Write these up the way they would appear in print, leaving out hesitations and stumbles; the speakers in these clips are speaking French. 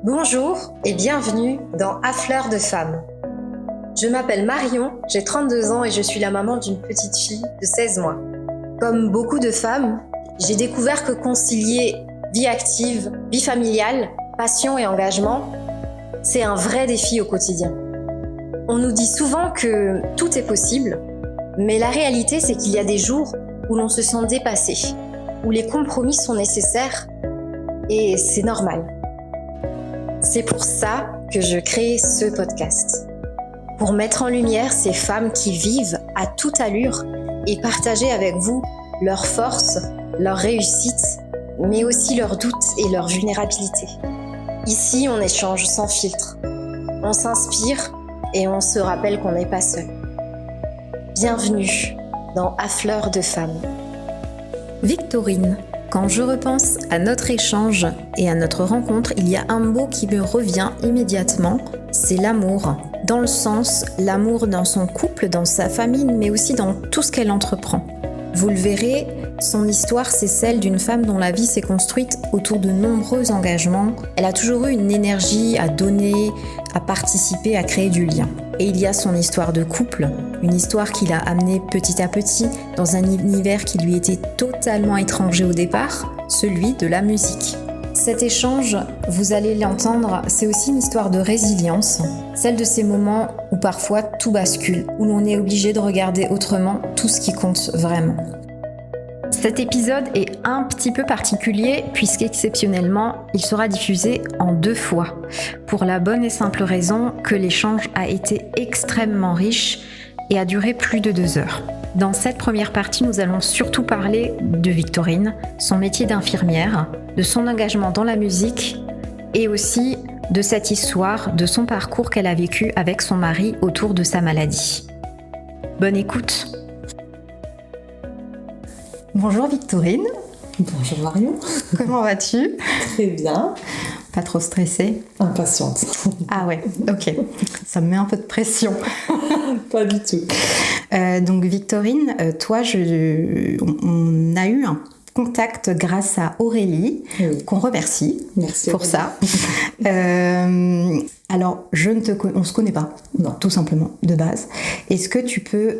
Bonjour et bienvenue dans À fleur de femme. Je m'appelle Marion, j'ai 32 ans et je suis la maman d'une petite fille de 16 mois. Comme beaucoup de femmes, j'ai découvert que concilier vie active, vie familiale, passion et engagement, c'est un vrai défi au quotidien. On nous dit souvent que tout est possible, mais la réalité c'est qu'il y a des jours où l'on se sent dépassé, où les compromis sont nécessaires et c'est normal. C'est pour ça que je crée ce podcast. Pour mettre en lumière ces femmes qui vivent à toute allure et partager avec vous leurs forces, leurs réussites, mais aussi leurs doutes et leurs vulnérabilités. Ici, on échange sans filtre. On s'inspire et on se rappelle qu'on n'est pas seul. Bienvenue dans À fleur de femme. Victorine, quand je repense à notre échange et à notre rencontre, il y a un mot qui me revient immédiatement, c'est l'amour. Dans le sens, l'amour dans son couple, dans sa famille, mais aussi dans tout ce qu'elle entreprend. Vous le verrez, son histoire, c'est celle d'une femme dont la vie s'est construite autour de nombreux engagements. Elle a toujours eu une énergie à donner, à participer, à créer du lien. Et il y a son histoire de couple, une histoire qui l'a amenée petit à petit dans un univers qui lui était totalement étranger au départ, celui de la musique. Cet échange, vous allez l'entendre, c'est aussi une histoire de résilience, celle de ces moments où parfois tout bascule, où l'on est obligé de regarder autrement tout ce qui compte vraiment. Cet épisode est un petit peu particulier puisqu'exceptionnellement, il sera diffusé en 2 fois, pour la bonne et simple raison que l'échange a été extrêmement riche et a duré plus de 2 heures. Dans cette première partie, nous allons surtout parler de Victorine, son métier d'infirmière, de son engagement dans la musique et aussi de cette histoire, de son parcours qu'elle a vécu avec son mari autour de sa maladie. Bonne écoute. Bonjour Victorine. Bonjour Marion. Comment vas-tu ? Très bien. Pas trop stressée ? Impatiente. Ah ouais, ok. Ça me met un peu de pression. Pas du tout. Donc Victorine, toi, on a eu un contact grâce à Aurélie, oui, qu'on remercie. Merci pour Aurélie. Ça. Alors, on ne se connaît pas, non, tout simplement, de base. Est-ce que tu peux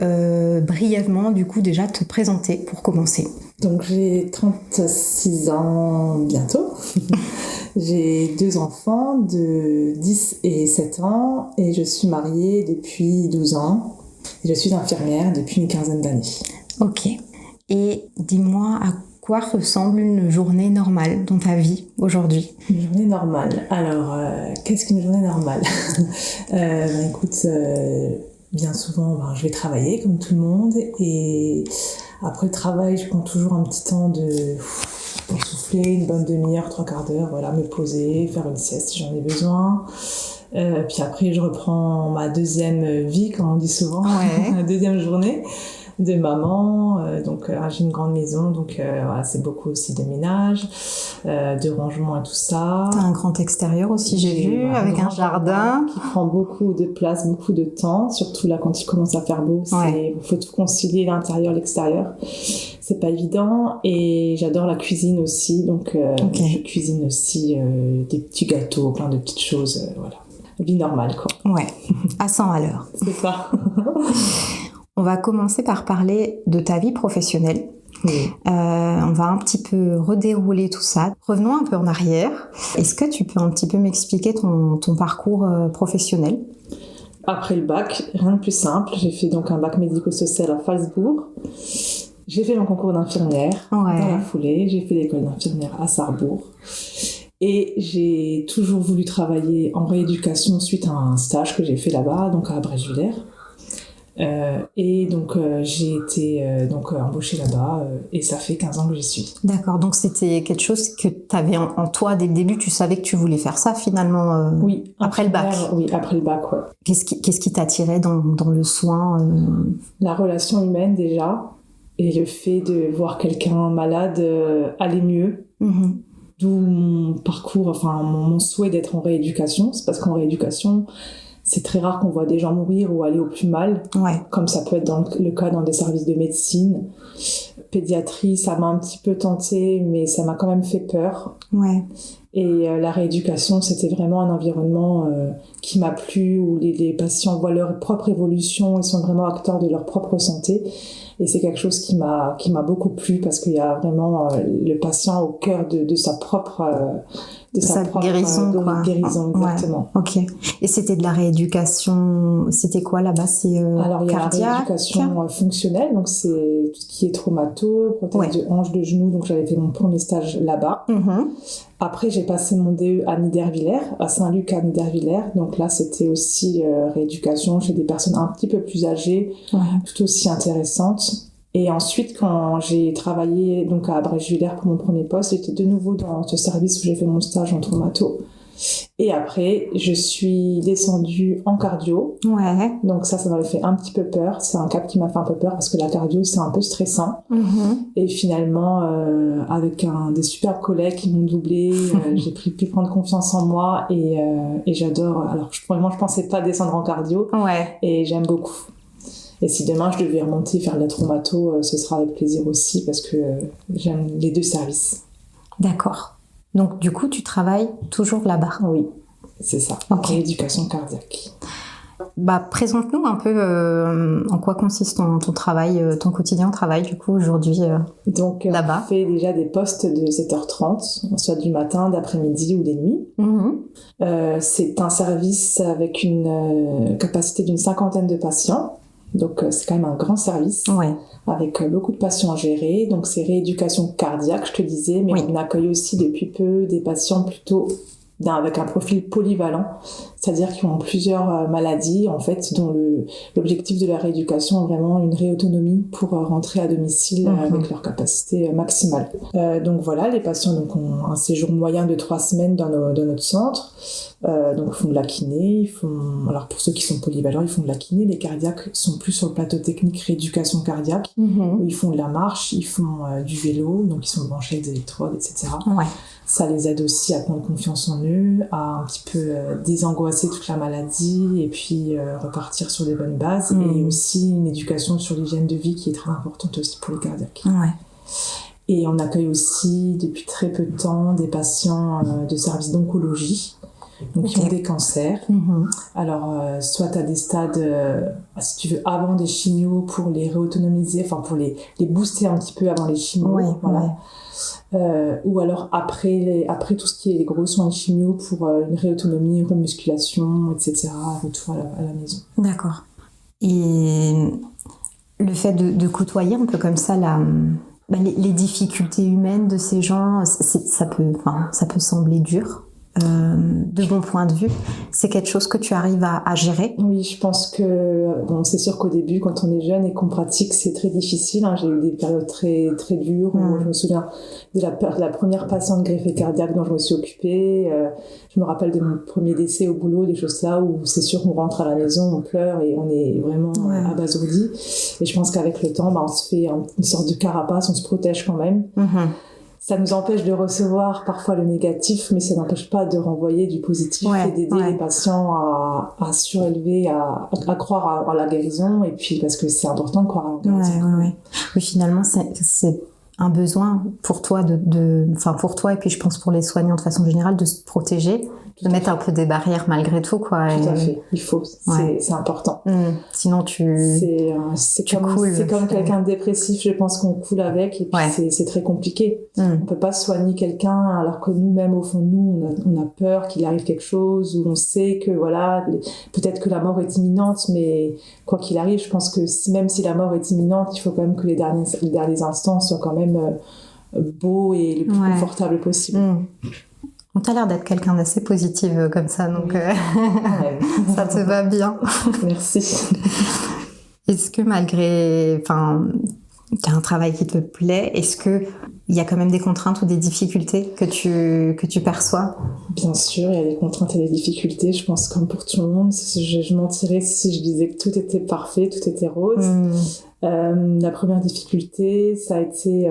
brièvement, du coup, déjà te présenter pour commencer ? Donc, j'ai 36 ans bientôt. J'ai 2 enfants de 10 et 7 ans et je suis mariée depuis 12 ans. Et je suis infirmière depuis une quinzaine d'années. Ok. Et dis-moi, à quoi ressemble une journée normale dans ta vie aujourd'hui ? Une journée normale. Alors, qu'est-ce qu'une journée normale ? Écoute, bien souvent, je vais travailler comme tout le monde et après le travail, je prends toujours un petit temps pour souffler, une bonne demi-heure, 3/4 d'heure, voilà, me poser, faire une sieste si j'en ai besoin. Puis après, je reprends ma deuxième vie, comme on dit souvent, ouais. La deuxième journée de maman. J'ai une grande maison, donc voilà, c'est beaucoup aussi de ménage, de rangement et tout ça. T'as un grand extérieur aussi, j'ai vu, avec un jardin qui prend beaucoup de place, beaucoup de temps, surtout là quand il commence à faire beau. Il faut tout concilier, l'intérieur, l'extérieur. C'est pas évident et j'adore la cuisine aussi, donc je cuisine aussi des petits gâteaux, plein de petites choses, voilà. Vie normale, quoi. Ouais, à 100 à l'heure. C'est ça. On va commencer par parler de ta vie professionnelle. Oui. On va un petit peu redérouler tout ça. Revenons un peu en arrière. Est-ce que tu peux un petit peu m'expliquer ton parcours professionnel ? Après le bac, rien de plus simple. J'ai fait donc un bac médico-social à Falsbourg. J'ai fait mon concours d'infirmière dans la foulée. J'ai fait l'école d'infirmière à Sarrebourg. Et j'ai toujours voulu travailler en rééducation suite à un stage que j'ai fait là-bas, donc à Bréjuvillers. J'ai été embauchée là-bas et ça fait 15 ans que j'y suis. D'accord, donc c'était quelque chose que tu avais en toi dès le début, tu savais que tu voulais faire ça finalement oui, après le bac. Oui, après le bac, ouais. Qu'est-ce qui t'attirait dans le soin La relation humaine déjà et le fait de voir quelqu'un malade aller mieux. Mm-hmm. D'où mon parcours, mon souhait d'être en rééducation. C'est parce qu'en rééducation, c'est très rare qu'on voit des gens mourir ou aller au plus mal, ouais. Comme ça peut être le cas dans des services de médecine pédiatrie, ça m'a un petit peu tentée, mais ça m'a quand même fait peur. Ouais. Et la rééducation, c'était vraiment un environnement qui m'a plu, où les patients voient leur propre évolution, ils sont vraiment acteurs de leur propre santé. Et c'est quelque chose qui m'a beaucoup plu, parce qu'il y a vraiment le patient au cœur de sa propre guérison, quoi. Guérison, exactement. Ouais. Ok. Et c'était de la rééducation, c'était quoi là-bas? C'est Alors, il y a la cardiaque, rééducation fonctionnelle, donc c'est tout ce qui est traumato, prothèse de hanche, de genou, donc j'avais fait mon premier stage là-bas. Après, j'ai passé mon DE à Niederwiller, à Saint-Luc à Niederwiller, donc là, c'était aussi rééducation chez des personnes un petit peu plus âgées, tout aussi intéressantes. Et ensuite, quand j'ai travaillé donc à Bréchwiller pour mon premier poste, j'étais de nouveau dans ce service où j'ai fait mon stage en traumato. Et après, je suis descendue en cardio. Ouais. Donc ça m'avait fait un petit peu peur. C'est un cap qui m'a fait un peu peur, parce que la cardio, c'est un peu stressant. Et finalement, avec des super collègues qui m'ont doublé, j'ai pu prendre confiance en moi, et j'adore. Alors, vraiment, je pensais pas descendre en cardio. Ouais. Et j'aime beaucoup. Et si demain je devais remonter faire de la traumato, ce sera avec plaisir aussi, parce que j'aime les deux services. D'accord. Donc du coup, tu travailles toujours là-bas? Oui, c'est ça. Okay. Rééducation cardiaque. Présente-nous un peu en quoi consiste ton travail, ton quotidien de travail du coup aujourd'hui Donc, là-bas. On fait déjà des postes de 7h30, soit du matin, d'après-midi ou des nuits. C'est un service avec une capacité d'une 50aine de patients. Donc, c'est quand même un grand service, avec beaucoup de patients à gérer. Donc, c'est rééducation cardiaque, je te disais, mais on accueille aussi depuis peu des patients plutôt avec un profil polyvalent, c'est-à-dire qui ont plusieurs maladies, en fait, dont l'objectif de la rééducation est vraiment une réautonomie pour rentrer à domicile avec leur capacité maximale. Donc voilà, les patients ont un séjour moyen de 3 semaines dans notre centre. Donc ils font de la kiné, alors pour ceux qui sont polyvalents, ils font de la kiné. Les cardiaques sont plus sur le plateau technique rééducation cardiaque, où ils font de la marche, ils font du vélo, donc ils sont branchés avec des électrodes, etc. Ça les aide aussi à prendre confiance en eux, à un petit peu désangoisser toute la maladie, et puis repartir sur des bonnes bases. Et aussi une éducation sur l'hygiène de vie qui est très importante aussi pour les cardiaques. Et on accueille aussi depuis très peu de temps des patients de services d'oncologie, donc qui ont des cancers. Alors, soit à des stades, si tu veux, avant des chimios, pour les réautonomiser, enfin pour les booster un petit peu avant les chimios, ou alors après tout ce qui est les gros soins de chimio, pour une réautonomie, remusculation, etc., retour à la maison. D'accord. Et le fait de côtoyer un peu comme ça les difficultés humaines de ces gens, ça peut sembler dur. De mon point de vue, c'est quelque chose que tu arrives à gérer? Oui, je pense que c'est sûr qu'au début, quand on est jeune et qu'on pratique, c'est très difficile. J'ai eu des périodes très très dures. Où je me souviens de la première patiente greffée cardiaque dont je me suis occupée. Je me rappelle de mon premier décès au boulot, des choses là où c'est sûr qu'on rentre à la maison, on pleure et on est vraiment abasourdi. Et je pense qu'avec le temps, on se fait une sorte de carapace, on se protège quand même. Ça nous empêche de recevoir parfois le négatif, mais ça n'empêche pas de renvoyer du positif et d'aider les patients à surélever, à croire à la guérison, et puis parce que c'est important de croire à la guérison. Oui, finalement, c'est un besoin pour toi pour toi, et puis je pense pour les soignants de façon générale, de se protéger, de mettre un peu des barrières malgré tout, quoi. Tout à fait, il faut, c'est important. Sinon c'est comme quelqu'un de dépressif, je pense qu'on coule avec, et puis c'est très compliqué. On peut pas soigner quelqu'un alors que nous-mêmes, au fond de nous, on a peur qu'il arrive quelque chose, ou on sait que peut-être que la mort est imminente, mais quoi qu'il arrive, je pense que même si la mort est imminente, il faut quand même que les derniers instants soient quand même beaux et le plus confortable possible. On t'a l'air d'être quelqu'un d'assez positif comme ça, donc ça te va bien. Merci. Est-ce que malgré... t'as un travail qui te plaît, est-ce qu'il y a quand même des contraintes ou des difficultés que tu perçois? Bien sûr, il y a des contraintes et des difficultés, je pense, comme pour tout le monde. Je mentirais si je disais que tout était parfait, tout était rose. La première difficulté, ça a été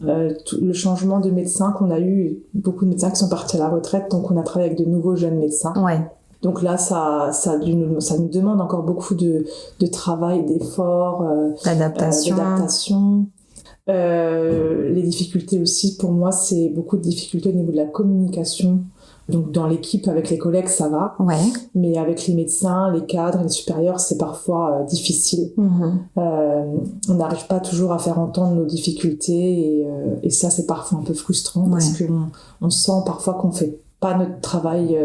le changement de médecin qu'on a eu. Beaucoup de médecins qui sont partis à la retraite, donc on a travaillé avec de nouveaux jeunes médecins. Donc là, ça nous demande encore beaucoup de travail, d'efforts, d'adaptation. Les difficultés aussi, pour moi, c'est beaucoup de difficultés au niveau de la communication. Donc dans l'équipe avec les collègues, ça va. Ouais. Mais avec les médecins, les cadres, les supérieurs, c'est parfois difficile. On n'arrive pas toujours à faire entendre nos difficultés et ça, c'est parfois un peu frustrant parce qu'on sent parfois qu'on fait pas notre travail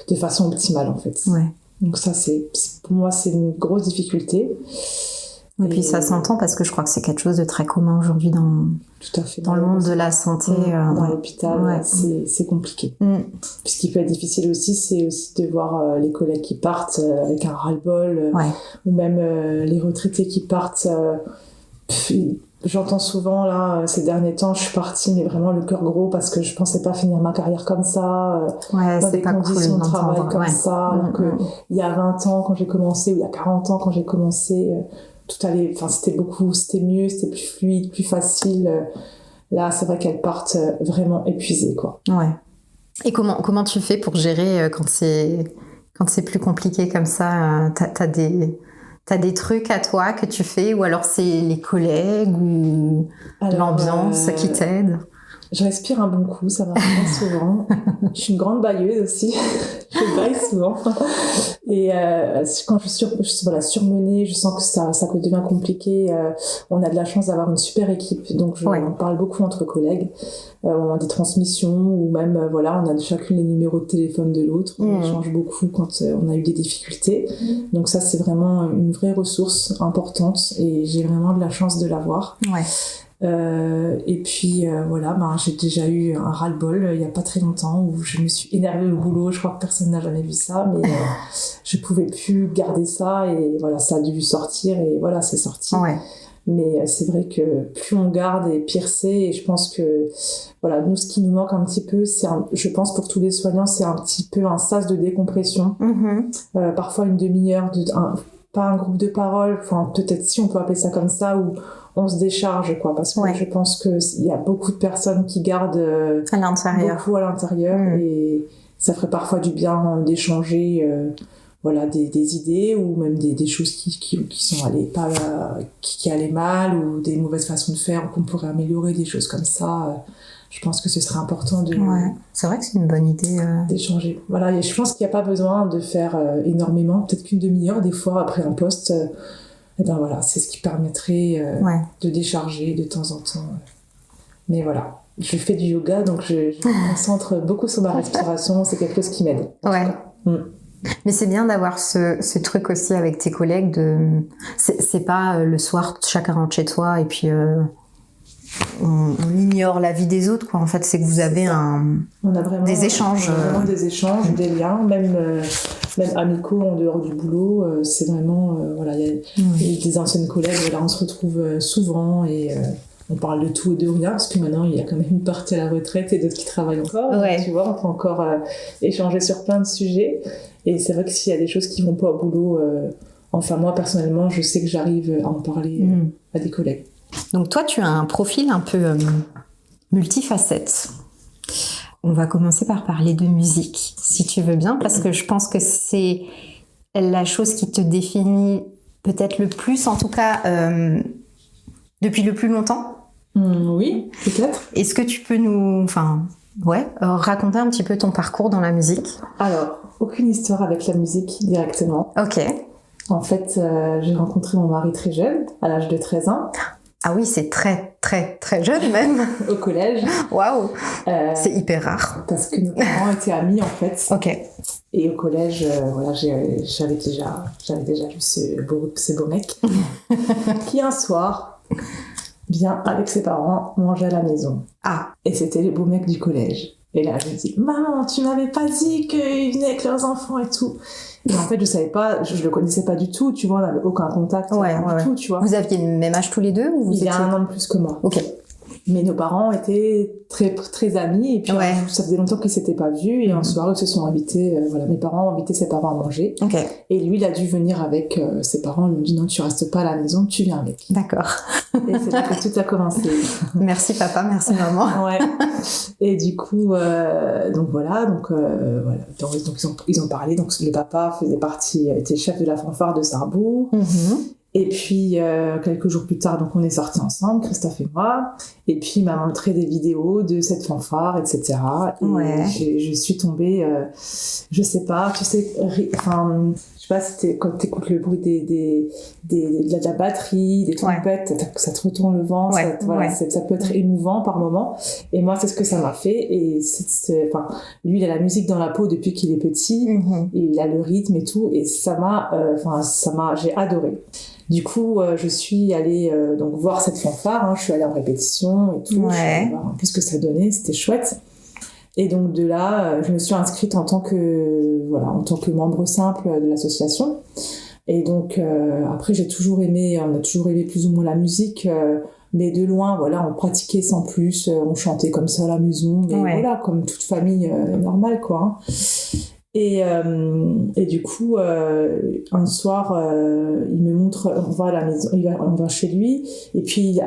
de façon optimale en fait. Ouais. Donc ça, pour moi, c'est une grosse difficulté. Et puis ça s'entend parce que je crois que c'est quelque chose de très commun aujourd'hui Tout à fait. dans le monde de la santé. Dans l'hôpital, c'est compliqué. Puis ce qui peut être difficile aussi, c'est aussi de voir les collègues qui partent avec un ras-le-bol, ou même les retraités qui partent. J'entends souvent, là, ces derniers temps, je suis partie, mais vraiment le cœur gros, parce que je pensais pas finir ma carrière comme ça, dans des conditions de travail comme ça, alors que il y a 20 ans, quand j'ai commencé, ou il y a 40 ans, quand j'ai commencé, tout allait, enfin, c'était mieux, c'était plus fluide, plus facile. Là, c'est vrai qu'elles partent vraiment épuisées, quoi. Ouais. Et comment tu fais pour gérer quand c'est plus compliqué comme ça? T'as des trucs à toi que tu fais, ou alors c'est les collègues ou l'ambiance qui t'aide? Je respire un bon coup, ça m'arrive pas souvent. Je suis une grande bailleuse aussi, je baille souvent. Et quand je suis surmenée, je sens que ça devient compliqué. On a de la chance d'avoir une super équipe, donc on parle beaucoup entre collègues. On a des transmissions, ou même on a chacune les numéros de téléphone de l'autre. On échange beaucoup quand on a eu des difficultés. Donc ça, c'est vraiment une vraie ressource importante et j'ai vraiment de la chance de l'avoir. Ouais. Et puis j'ai déjà eu un ras-le-bol il y a pas très longtemps où je me suis énervée au boulot. Je crois que personne n'a jamais vu ça, mais je pouvais plus garder ça et ça a dû sortir et c'est sorti. Ouais. Mais c'est vrai que plus on garde et pire c'est, et je pense que nous, ce qui nous manque un petit peu, je pense pour tous les soignants, c'est un petit peu un sas de décompression. Parfois une demi-heure, pas un groupe de parole, enfin peut-être si on peut appeler ça comme ça, où on se décharge, quoi, parce que je pense qu'il y a beaucoup de personnes qui gardent à l'intérieur. Beaucoup à l'intérieur, et ça ferait parfois du bien d'échanger des idées, ou même des choses qui sont allées qui allaient mal, ou des mauvaises façons de faire qu'on pourrait améliorer, des choses comme ça. Je pense que ce serait important c'est vrai que c'est une bonne idée d'échanger. Et je pense qu'il n'y a pas besoin de faire énormément, peut-être qu'une demi-heure des fois après un poste. C'est ce qui permettrait de décharger de temps en temps. Mais je fais du yoga, donc je me concentre beaucoup sur ma respiration. C'est quelque chose qui m'aide. Mais c'est bien d'avoir ce truc aussi avec tes collègues. C'est pas le soir, chacun rentre chez toi et puis on ignore la vie des autres, quoi. En fait, c'est que vous avez des échanges. Vraiment des échanges, des liens, même amicaux en dehors du boulot. C'est vraiment il y a des anciennes collègues, on se retrouve souvent et on parle de tout et de rien, parce que maintenant il y a quand même une partie à la retraite et d'autres qui travaillent encore. Donc, tu vois, on peut encore échanger sur plein de sujets. Et c'est vrai que s'il y a des choses qui vont pas au boulot, moi personnellement, je sais que j'arrive à en parler à des collègues. Donc toi, tu as un profil un peu multifacette. On va commencer par parler de musique, si tu veux bien, parce que je pense que c'est la chose qui te définit peut-être le plus, en tout cas depuis le plus longtemps. Oui, peut-être. Est-ce que tu peux nous raconter un petit peu ton parcours dans la musique? Alors, aucune histoire avec la musique directement. Ok. En fait, j'ai rencontré mon mari très jeune, à l'âge de 13 ans. Ah oui, c'est très, très, très jeune même. Au collège. Waouh. C'est hyper rare. Parce que nos parents étaient amis, en fait. Ok. Et au collège, j'avais déjà vu ce beau mec qui, un soir, vient avec ses parents manger à la maison. Ah. Et c'était les beaux mecs du collège. Et là, je me dis, maman, tu m'avais pas dit qu'ils venaient avec leurs enfants et tout. Et en fait, je savais pas, je le connaissais pas du tout, tu vois, on n'avait aucun contact, du tout, tu vois. Vous aviez le même âge tous les deux, ou il y a un an de plus que moi. Ok. Mais nos parents étaient très, très amis, et puis ça faisait longtemps qu'ils s'étaient pas vus, et un soir, ils se sont invités, mes parents ont invité ses parents à manger. Ok. Et lui, il a dû venir avec ses parents, ils lui ont dit, non, tu restes pas à la maison, tu viens avec. D'accord. Et c'est là que tout a commencé. Merci papa, merci maman. Ouais. Et du coup, donc ils ont parlé, donc le papa était chef de la fanfare de Sarrebourg. Et puis, quelques jours plus tard, donc on est sortis ensemble, Christophe et moi. Et puis, il m'a montré des vidéos de cette fanfare, etc. Et je suis tombée, je sais pas, tu sais, enfin, je sais pas si quand t'écoutes le bruit de la batterie, des trompettes, ça te retourne le ventre, ça peut être émouvant par moment. Et moi, c'est ce que ça m'a fait. Et lui, il a la musique dans la peau depuis qu'il est petit. Et il a le rythme et tout. Et j'ai adoré. Du coup, je suis allée donc voir cette fanfare. Je suis allée en répétition et tout. Je suis allée voir un peu ce que ça donnait. C'était chouette. Et donc de là, je me suis inscrite en tant que membre simple de l'association. Et donc après, on a toujours aimé plus ou moins la musique, mais de loin, voilà, on pratiquait sans plus, on chantait comme ça à la maison, mais voilà, comme toute famille normale, quoi. Et du coup, un soir, il me montre, on va à la maison, on va chez lui, et puis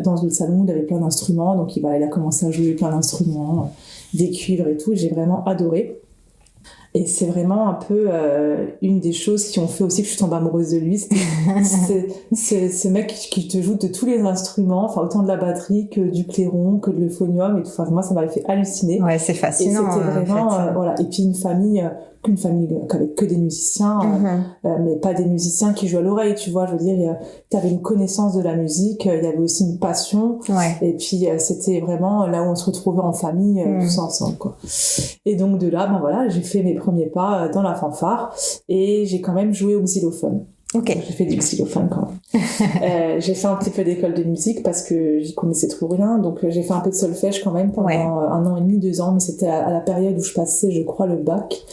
dans le salon, il avait plein d'instruments, donc il a commencé à jouer plein d'instruments, des cuivres et tout. J'ai vraiment adoré. Et c'est vraiment un peu une des choses qui ont fait aussi que je suis tombée amoureuse de lui. C'est ce mec qui te joue de tous les instruments, enfin autant de la batterie que du clairon, que de l'euphonium et tout. Enfin, moi, ça m'avait fait halluciner. Ouais, c'est fascinant. Et c'était vraiment, voilà. Et puis une famille avec que des musiciens, mais pas des musiciens qui jouent à l'oreille, tu vois. Je veux dire, t'avais une connaissance de la musique, il y avait aussi une passion. Et puis c'était vraiment là où on se retrouvait en famille, tous ensemble, quoi. Et donc de là, j'ai fait mes premiers pas dans la fanfare et j'ai quand même joué au xylophone. Okay. J'ai fait du xylophone quand même. J'ai fait un petit peu d'école de musique parce que j'y connaissais trop rien, donc j'ai fait un peu de solfège quand même pendant 1 an et demi, 2 ans, mais c'était à la période où je passais, je crois, le bac,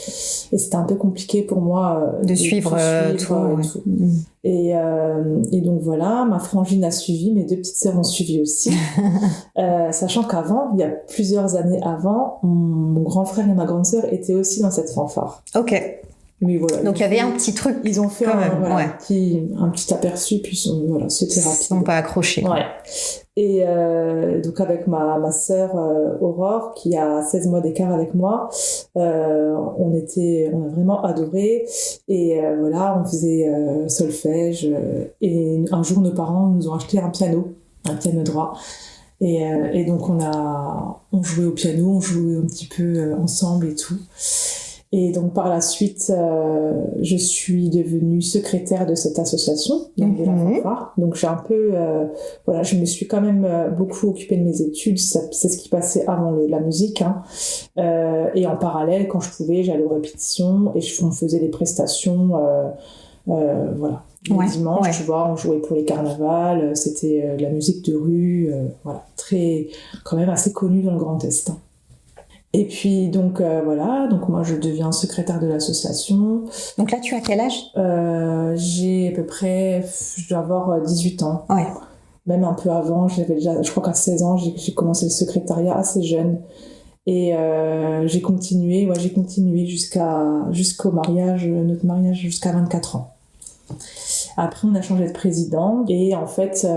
et c'était un peu compliqué pour moi de suivre tout. Et donc voilà, ma frangine a suivi, mes 2 petites sœurs ont suivi aussi, sachant qu'avant, il y a plusieurs années avant, mon grand frère et ma grande sœur étaient aussi dans cette fanfare. Ok. Mais voilà, donc il y avait un petit truc. Ils ont fait un petit aperçu, puis voilà, c'était rapide. Ils sont pas accrochés. Ouais. Et donc avec ma sœur Aurore, qui a 16 mois d'écart avec moi, on a vraiment adoré. Et voilà, on faisait solfège. Et un jour, nos parents nous ont acheté un piano droit. Et donc on jouait au piano, on jouait un petit peu ensemble et tout. Et donc par la suite, je suis devenue secrétaire de cette association, donc de la fanfare. Donc j'ai un peu, je me suis quand même beaucoup occupée de mes études. C'est ce qui passait avant la musique, hein. Et en parallèle, quand je pouvais, j'allais aux répétitions et on faisait des prestations, voilà. Les dimanches, tu vois, on jouait pour les carnavals. C'était de la musique de rue, voilà, quand même assez connue dans le Grand Est, hein. Et puis donc donc moi je deviens secrétaire de l'association. Donc là tu as quel âge ? J'ai à peu près, je dois avoir 18 ans. Ouais. Même un peu avant, je crois qu'à 16 ans j'ai commencé le secrétariat assez jeune. Et j'ai continué jusqu'au mariage, notre mariage jusqu'à 24 ans. Après, on a changé de président et en fait,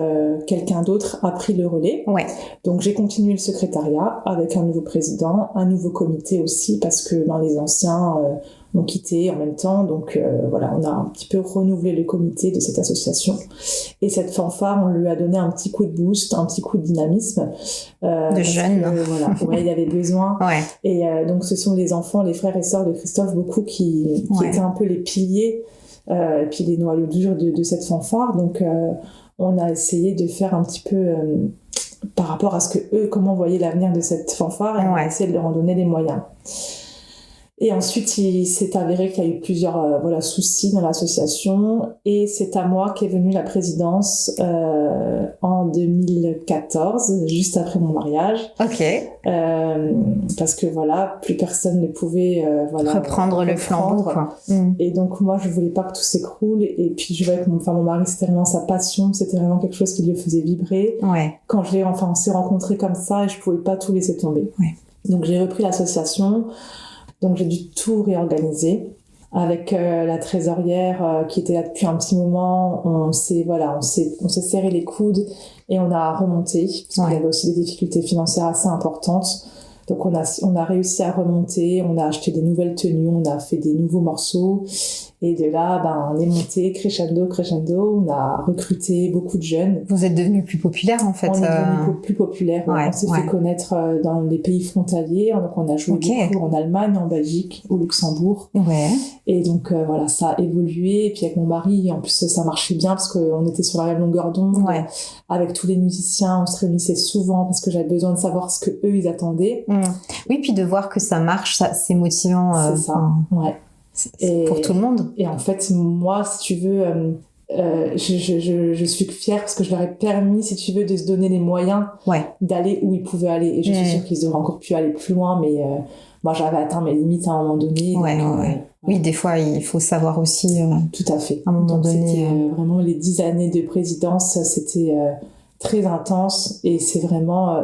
quelqu'un d'autre a pris le relais. Ouais. Donc, j'ai continué le secrétariat avec un nouveau président, un nouveau comité aussi, parce que les anciens ont quitté en même temps. Donc, voilà, on a un petit peu renouvelé le comité de cette association. Et cette fanfare, on lui a donné un petit coup de boost, un petit coup de dynamisme. De jeunes. Voilà, il y avait besoin. Ouais. Et donc, ce sont les enfants, les frères et sœurs de Christophe, beaucoup qui étaient un peu les piliers et puis les noyaux durs de cette fanfare. Donc on a essayé de faire un petit peu par rapport à ce que eux, comment voyaient l'avenir de cette fanfare, et on a essayé de leur en donner les moyens. Et ensuite, il s'est avéré qu'il y a eu plusieurs soucis dans l'association, et c'est à moi qu'est venue la présidence en 2014, juste après mon mariage. Ok. Parce que plus personne ne pouvait reprendre le flambeau, quoi. Et donc moi, je voulais pas que tout s'écroule, et puis je voyais que mon mari, c'était vraiment sa passion, c'était vraiment quelque chose qui le faisait vibrer. Ouais. Quand on s'est rencontrés comme ça, et je pouvais pas tout laisser tomber. Ouais. Donc j'ai repris l'association. Donc j'ai dû tout réorganiser avec la trésorière qui était là depuis un petit moment. On s'est serré les coudes et on a remonté parce qu'il y avait aussi des difficultés financières assez importantes. Donc on a réussi à remonter, on a acheté des nouvelles tenues, on a fait des nouveaux morceaux. Et de là, on est monté crescendo. On a recruté beaucoup de jeunes. Vous êtes devenus plus populaires en fait. On est devenus plus populaires. On s'est fait connaître dans les pays frontaliers. Donc on a joué beaucoup en Allemagne, en Belgique, au Luxembourg. Ouais. Et donc voilà, ça a évolué. Et puis avec mon mari, en plus ça marchait bien parce qu'on était sur la même longueur d'onde. Ouais. Avec tous les musiciens, on se réunissait souvent parce que j'avais besoin de savoir ce que eux ils attendaient. Oui, puis de voir que ça marche, c'est motivant. C'est ça. Ouais. C'est pour tout le monde. Et en fait, moi, si tu veux, je suis fière parce que je leur ai permis, si tu veux, de se donner les moyens d'aller où ils pouvaient aller. Et je suis sûre qu'ils auraient encore pu aller plus loin, mais moi, j'avais atteint mes limites à un moment donné. Oui, des fois, il faut savoir aussi. Tout à fait. À un moment donné. C'était vraiment les 10 années de présidence, c'était très intense et c'est vraiment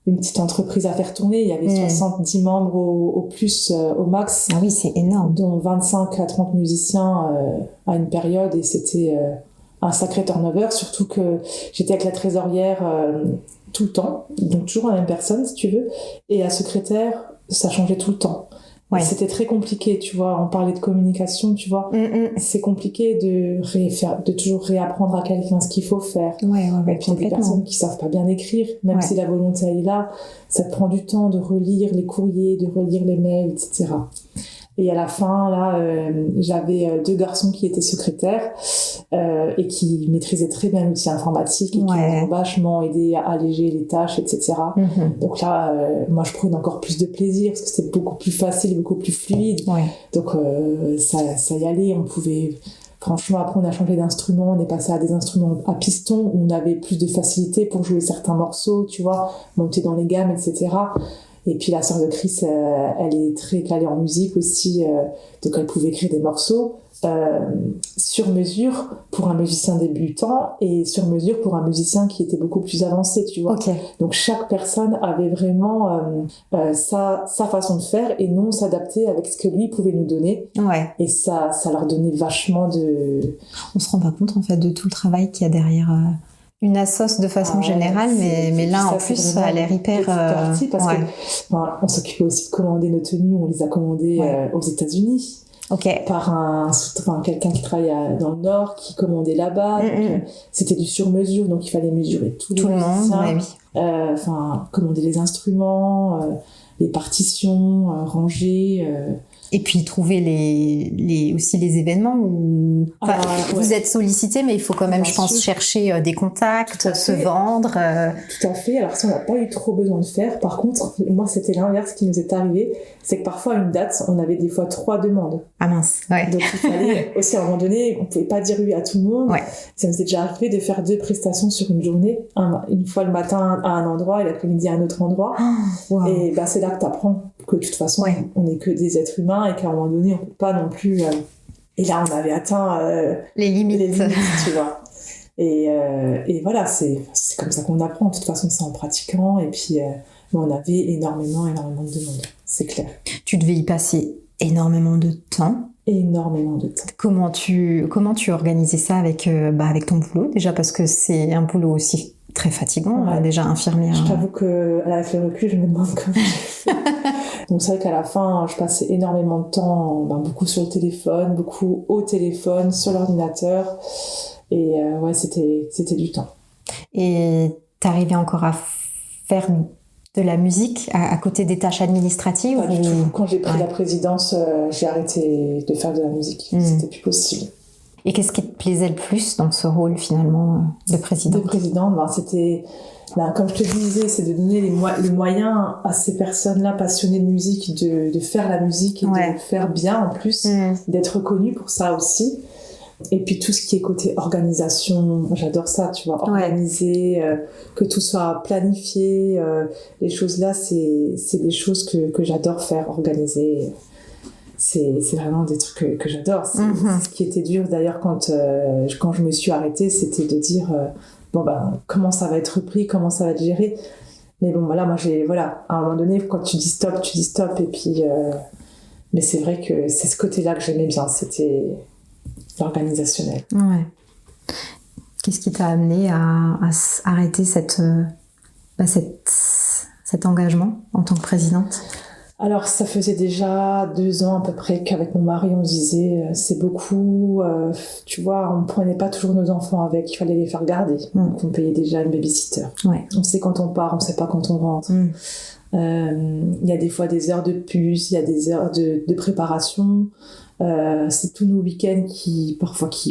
une petite entreprise à faire tourner. Il y avait 70 membres au plus, au max. Ah oui, c'est énorme. Dont 25 à 30 musiciens à une période et c'était un sacré turnover, surtout que j'étais avec la trésorière tout le temps, donc toujours la même personne si tu veux, et la secrétaire, ça changeait tout le temps. C'était très compliqué, tu vois, on parlait de communication, tu vois, c'est compliqué de toujours réapprendre à quelqu'un ce qu'il faut faire. Et puis il y a des personnes qui savent pas bien écrire, même si la volonté est là, ça te prend du temps de relire les courriers, de relire les mails, etc. Et à la fin, là, j'avais 2 garçons qui étaient secrétaires et qui maîtrisaient très bien l'outil informatique et qui m'ont vachement aidé à alléger les tâches, etc. Donc là, moi, je prenais encore plus de plaisir parce que c'était beaucoup plus facile, beaucoup plus fluide. Donc ça y allait, on pouvait... Franchement, après, on a changé d'instrument, on est passé à des instruments à piston où on avait plus de facilité pour jouer certains morceaux, tu vois, monter dans les gammes, etc. Et puis la sœur de Chris, elle est très calée en musique aussi, donc elle pouvait écrire des morceaux sur mesure pour un musicien débutant et sur mesure pour un musicien qui était beaucoup plus avancé, tu vois. Donc chaque personne avait vraiment sa façon de faire et nous on s'adaptait avec ce que lui pouvait nous donner. Et ça leur donnait vachement de... On se rend pas compte en fait de tout le travail qu'il y a derrière... Une assoce de façon générale, mais là en plus ça a l'air hyper partie parce que on s'occupait aussi de commander nos tenues, on les a commandées aux États-Unis par quelqu'un qui travaille dans le Nord qui commandait là-bas. Donc, c'était du sur-mesure, donc il fallait mesurer tout le monde. Commander les instruments, les partitions, ranger. Et puis trouver aussi les événements où vous êtes sollicité, mais il faut quand même, je pense, chercher des contacts, se vendre. Tout à fait. Alors ça, on n'a pas eu trop besoin de faire. Par contre, moi, c'était l'inverse qui nous est arrivé. C'est que parfois, à une date, on avait des fois 3 demandes. Ah mince, Donc il fallait aussi, à un moment donné, on pouvait pas dire oui à tout le monde. Ça nous est déjà arrivé de faire 2 prestations sur une journée. Une fois le matin à un endroit et l'après-midi à un autre endroit. Et c'est là que tu apprends que de toute façon, on n'est que des êtres humains et qu'à un moment donné, on peut pas non plus... Et là, on avait atteint les limites, tu vois. Et voilà, c'est comme ça qu'on apprend. De toute façon, c'est en pratiquant. Et puis, on avait énormément de demandes. C'est clair. Tu devais y passer énormément de temps. Énormément de temps. Comment tu organisais ça avec ton boulot? Déjà, parce que c'est un boulot aussi très fatigant, déjà infirmière. Je t'avoue qu'avec le recul, je me demande comment j'ai fait. Donc c'est vrai qu'à la fin, je passais énormément de temps, beaucoup sur le téléphone, beaucoup au téléphone, sur l'ordinateur. Et c'était du temps. Et t'arrivais encore à faire de la musique à côté des tâches administratives? Pas du tout. Quand j'ai pris la présidence, j'ai arrêté de faire de la musique. C'était plus possible. Et qu'est-ce qui te plaisait le plus dans ce rôle finalement de président? De président, c'était... comme je te disais, c'est de donner les moyens à ces personnes-là passionnées de musique de faire la musique et de faire bien en plus, d'être reconnues pour ça aussi. Et puis tout ce qui est côté organisation, j'adore ça, tu vois, organiser, que tout soit planifié, les choses là, c'est des choses que j'adore faire, organiser. C'est vraiment des trucs que j'adore. Ce qui était dur d'ailleurs quand je me suis arrêtée, c'était de dire comment ça va être repris, comment ça va être géré. Mais bon, voilà, moi à un moment donné, quand tu dis stop, et puis mais c'est vrai que c'est ce côté-là que j'aimais bien, c'était l'organisationnel. Qu'est-ce qui t'a amené à arrêter cette cet engagement en tant que présidente? Alors, ça faisait déjà 2 ans à peu près qu'avec mon mari, on se disait c'est beaucoup, tu vois, on prenait pas toujours nos enfants avec, il fallait les faire garder. Donc, on payait déjà une babysitter. Ouais. On sait quand on part, on sait pas quand on rentre. Il y a des fois des heures de plus, il y a des heures de préparation. C'est tous nos week-ends qui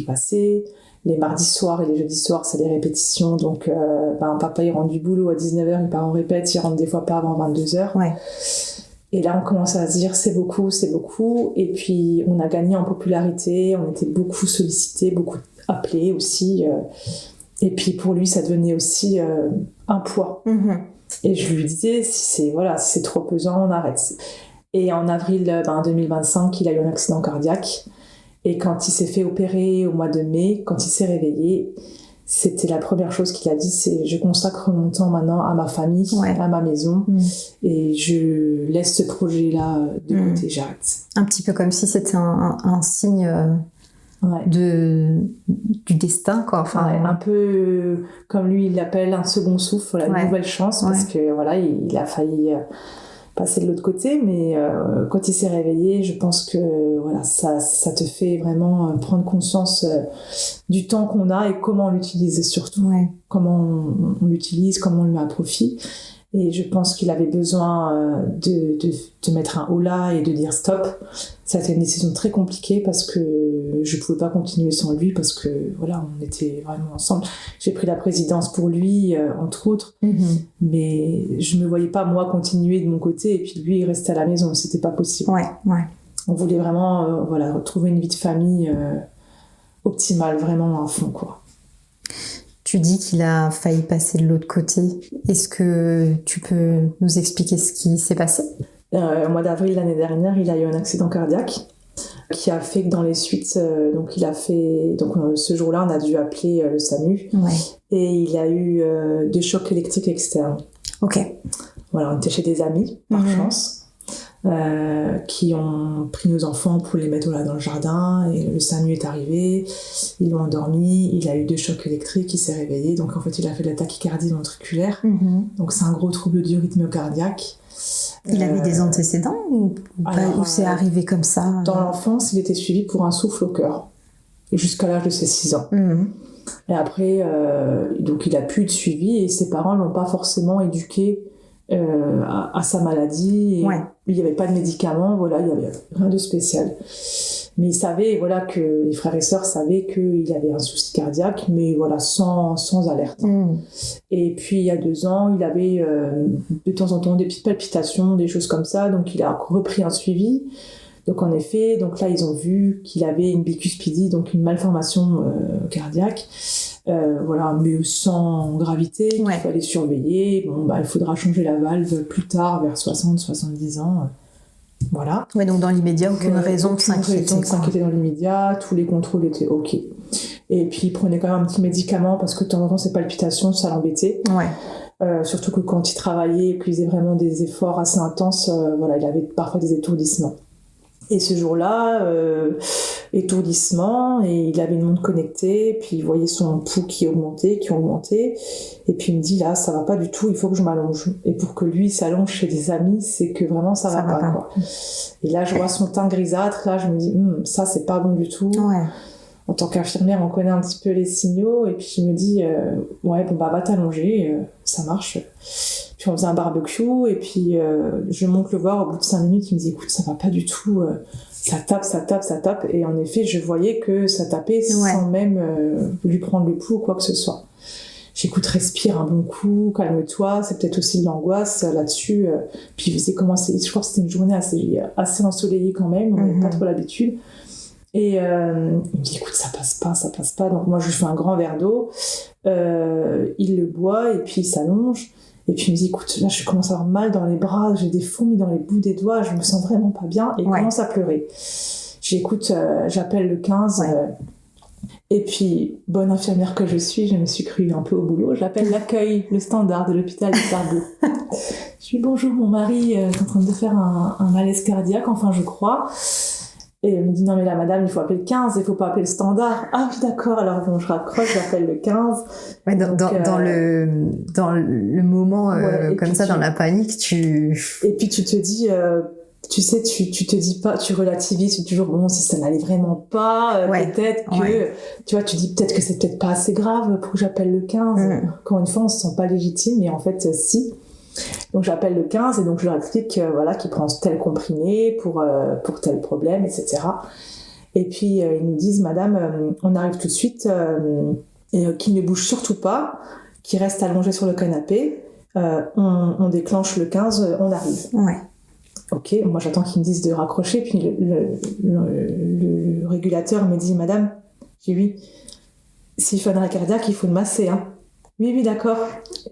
passaient. Les mardis soirs et les jeudis soirs, c'est les répétitions. Donc, papa, il rentre du boulot à 19h, il part en répète, il rentre des fois pas avant 22h. Ouais. Et là, on commence à se dire, c'est beaucoup, c'est beaucoup. Et puis, on a gagné en popularité, on était beaucoup sollicités, beaucoup appelés aussi. Et puis, pour lui, ça devenait aussi un poids. Et je lui disais, si c'est trop pesant, on arrête. Et en avril 2025, il a eu un accident cardiaque. Et quand il s'est fait opérer au mois de mai, quand il s'est réveillé, c'était la première chose qu'il a dit, c'est je consacre mon temps maintenant à ma famille, à ma maison, et je laisse ce projet-là de côté, j'arrête. Un petit peu comme si c'était un signe du destin, quoi. Enfin, un peu comme lui, il l'appelle un second souffle, une nouvelle chance, parce que voilà, il a failli passer de l'autre côté, mais quand il s'est réveillé, je pense que voilà, ça te fait vraiment prendre conscience du temps qu'on a et comment on l'utilise surtout, comment on l'utilise, comment on lui met à profit. Et je pense qu'il avait besoin de mettre un holà et de dire stop. Ça a été une décision très compliquée parce que je pouvais pas continuer sans lui, parce que voilà, on était vraiment ensemble. J'ai pris la présidence pour lui, entre autres, mais je me voyais pas moi continuer de mon côté et puis lui il restait à la maison, c'était pas possible. On voulait vraiment retrouver une vie de famille optimale, vraiment à fond, quoi. Tu dis qu'il a failli passer de l'autre côté. Est-ce que tu peux nous expliquer ce qui s'est passé ? Au mois d'avril l'année dernière, il a eu un accident cardiaque qui a fait que dans les suites, ce jour-là, on a dû appeler le SAMU et il a eu des chocs électriques externes. Ok. Voilà, on était chez des amis, par chance. Qui ont pris nos enfants pour les mettre dans le jardin, et le SAMU est arrivé, ils l'ont endormi, il a eu 2 chocs électriques, il s'est réveillé, donc en fait il a fait de la tachycardie ventriculaire, donc c'est un gros trouble du rythme cardiaque. Il avait des antécédents ou c'est arrivé comme ça? Dans l'enfance, il était suivi pour un souffle au cœur, jusqu'à l'âge de ses 6 ans. Et après, donc il a plus de suivi, et ses parents l'ont pas forcément éduqué à sa maladie, et il n'y avait pas de médicaments, voilà, il n'y avait rien de spécial. Mais ils savaient, voilà, que les frères et sœurs savaient qu'il avait un souci cardiaque, mais voilà, sans alerte. Et puis il y a 2 ans, il avait de temps en temps des petites palpitations, des choses comme ça, donc il a repris un suivi. Donc en effet, donc là ils ont vu qu'il avait une bicuspidie, donc une malformation cardiaque. Mais sans gravité, qu'il fallait surveiller. Il faudra changer la valve plus tard, vers 60-70 ans. Voilà. Ouais, donc dans l'immédiat, aucune raison de s'inquiéter. Dans l'immédiat, tous les contrôles étaient OK. Et puis il prenait quand même un petit médicament parce que de temps en temps, ces palpitations, ça l'embêtait. Surtout que quand il travaillait et qu'il faisait vraiment des efforts assez intenses, il avait parfois des étourdissements. Et ce jour-là, étourdissement, et il avait une montre connectée, puis il voyait son pouls qui augmentait, et puis il me dit là, ça va pas du tout, il faut que je m'allonge. Et pour que lui s'allonge chez des amis, c'est que vraiment ça va pas. Quoi. Et là, je vois son teint grisâtre, là, je me dis, ça c'est pas bon du tout. En tant qu'infirmière, on connaît un petit peu les signaux, et puis je me dis, va t'allonger, ça marche. Puis on faisait un barbecue, et puis je monte le voir, au bout de 5 minutes, il me dit, écoute, ça va pas du tout, ça tape, et en effet, je voyais que ça tapait sans même lui prendre le pouls ou quoi que ce soit. J'écoute, respire un bon coup, calme-toi, c'est peut-être aussi de l'angoisse là-dessus. Puis il faisait commencer, je crois que c'était une journée assez ensoleillée quand même, on n'avait pas trop l'habitude. Et il me dit, écoute, ça passe pas. Donc moi, je lui fais un grand verre d'eau, il le boit, et puis il s'allonge. Et puis il me dit, écoute, là, je commence à avoir mal dans les bras, j'ai des fourmis dans les bouts des doigts, je me sens vraiment pas bien, et il commence à pleurer. J'écoute, j'appelle le 15, et puis, bonne infirmière que je me suis crue un peu au boulot, j'appelle l'accueil, le standard de l'hôpital de Sarrebruck. Je dis, bonjour, mon mari est en train de faire un malaise cardiaque, enfin je crois. Et elle me dit, non, mais là, madame, il faut appeler le 15, il faut pas appeler le standard. Ah oui, d'accord. Alors, bon, je raccroche, j'appelle le 15. Ouais, dans le moment, comme ça, dans la panique, Et puis, tu te dis, tu sais, tu te dis pas, tu relativises, tu dis toujours, bon, si ça n'allait vraiment pas, peut-être que, tu vois, tu dis peut-être que c'est peut-être pas assez grave pour que j'appelle le 15. Encore une fois, on se sent pas légitime, mais en fait, si. Donc j'appelle le 15 et donc je leur explique voilà, qu'il prend tel comprimé pour tel problème, etc. Et puis ils nous disent, madame, on arrive tout de suite, et qu'il ne bouge surtout pas, qu'il reste allongé sur le canapé, on déclenche le 15, on arrive. Ouais. Ok, moi j'attends qu'ils me disent de raccrocher, puis le régulateur me dit, madame, j'ai oui, s'il fait un arrêt cardiaque, il faut le masser, hein. Oui, d'accord.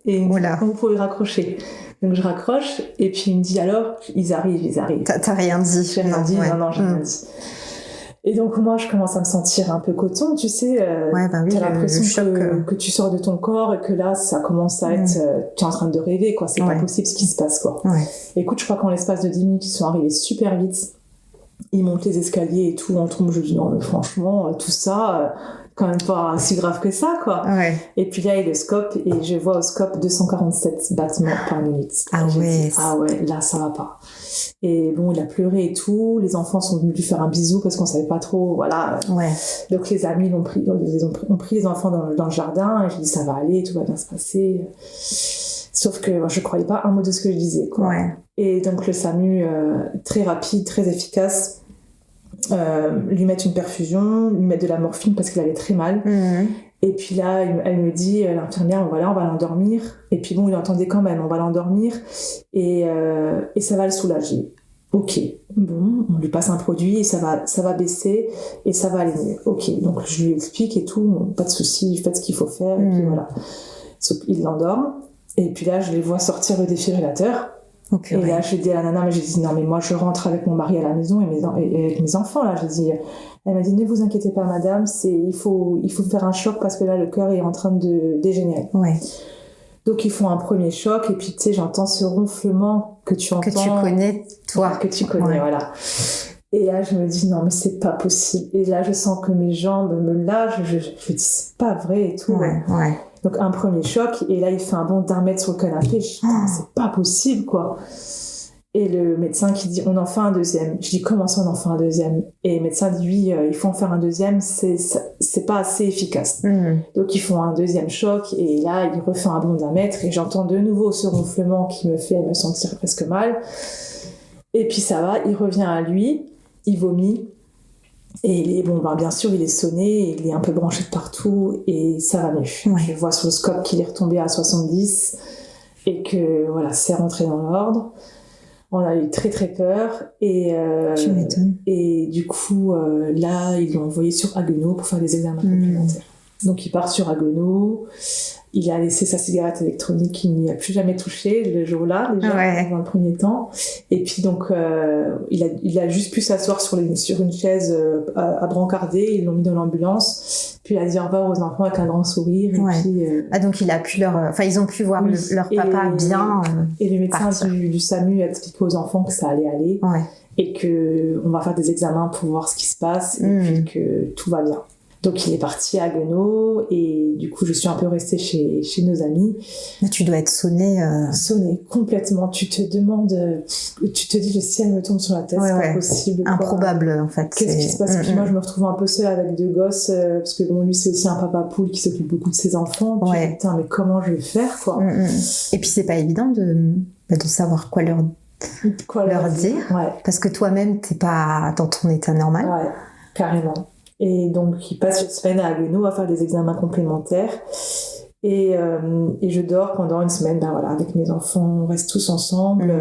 Et vous pouvez raccrocher. Donc je raccroche, et puis il me dit alors, ils arrivent. T'as rien dit. J'ai rien dit, non, j'ai rien dit. Et donc moi, je commence à me sentir un peu coton, tu sais. T'as l'impression que tu sors de ton corps, et que là, ça commence à être... tu es en train de rêver, quoi. C'est pas possible ce qui se passe, quoi. Ouais. Écoute, je crois qu'en l'espace de 10 minutes, ils sont arrivés super vite. Ils montent les escaliers et tout, on tombe, je dis non, mais franchement, tout ça... quand même pas si grave que ça, quoi. Ouais. Et puis là, il y a le scope, et je vois au scope 247 battements par minute. Ah ouais. Ah ouais, là, ça va pas. Et bon, il a pleuré et tout. Les enfants sont venus lui faire un bisou parce qu'on savait pas trop, voilà. Ouais. Donc les amis ont pris les enfants dans le jardin, et j'ai dit ça va aller, tout va bien se passer. Sauf que moi, je croyais pas un mot de ce que je disais, quoi. Ouais. Et donc le SAMU, très rapide, très efficace, lui mettre une perfusion, lui mettre de la morphine parce qu'il allait très mal. Et puis là, elle me dit, l'infirmière, voilà, on va l'endormir. Et puis bon, il entendait quand même, on va l'endormir et ça va le soulager. Ok, bon, on lui passe un produit et ça va baisser et ça va aller mieux. Ok, donc je lui explique et tout, pas de souci, faites ce qu'il faut faire et puis voilà. Il l'endorme et puis là, je les vois sortir le défibrillateur. Okay, et là, je dis à la nana, j'ai dit non, mais moi je rentre avec mon mari à la maison et avec mes enfants là. Elle m'a dit ne vous inquiétez pas madame, il faut faire un choc parce que là le cœur est en train de dégénérer. Ouais. Donc ils font un premier choc et puis tu sais j'entends ce ronflement que tu entends. Que tu connais toi. Que tu connais, voilà. Et là je me dis non mais c'est pas possible. Et là je sens que mes jambes me lâchent. Je dis c'est pas vrai et tout. Ouais. Donc un premier choc et là il fait un bond d'1 mètre sur le canapé. Je dis c'est pas possible quoi. Et le médecin qui dit on en fait un deuxième. Je dis comment ça on en fait un deuxième? Et le médecin dit oui il faut en faire un deuxième, c'est pas assez efficace. Donc ils font un deuxième choc et là il refait un bond d'1 mètre et j'entends de nouveau ce ronflement qui me fait me sentir presque mal. Et puis ça va, il revient à lui, il vomit. Et bien sûr, il est sonné, il est un peu branché de partout et ça va mieux. Ouais. Je vois sur le scope qu'il est retombé à 70 et que voilà, c'est rentré dans l'ordre. On a eu très très peur et tu m'étonnes. Et du coup là, ils l'ont envoyé sur Haguenau pour faire des examens complémentaires. Donc il part sur Haguenau. Il a laissé sa cigarette électronique qu'il n'y a plus jamais touché le jour-là, déjà, dans le premier temps. Et puis, donc, il a juste pu s'asseoir sur une chaise à brancarder. Ils l'ont mis dans l'ambulance. Puis, il a dit au revoir aux enfants avec un grand sourire. Et puis, ah, donc, ils ont pu voir leur papa bien. Et le médecin du SAMU a expliqué aux enfants que ça allait aller. Ouais. Et qu'on va faire des examens pour voir ce qui se passe. Et puis que tout va bien. Donc il est parti à Haguenau et du coup je suis un peu restée chez nos amis. Mais tu dois être sonnée. Sonnée complètement. Tu te demandes, tu te dis le ciel me tombe sur la tête, c'est pas possible. Improbable en fait. Qu'est-ce qui se passe? Puis moi je me retrouve un peu seule avec 2 gosses parce que bon lui c'est aussi un papa poule qui s'occupe beaucoup de ses enfants. Puis putain mais comment je vais faire quoi? Et puis c'est pas évident de savoir quoi leur dire. Ouais. Parce que toi-même t'es pas dans ton état normal. Ouais, carrément. Et donc, il passe une semaine à Haguenau à faire des examens complémentaires. Et je dors pendant une semaine, avec mes enfants, on reste tous ensemble.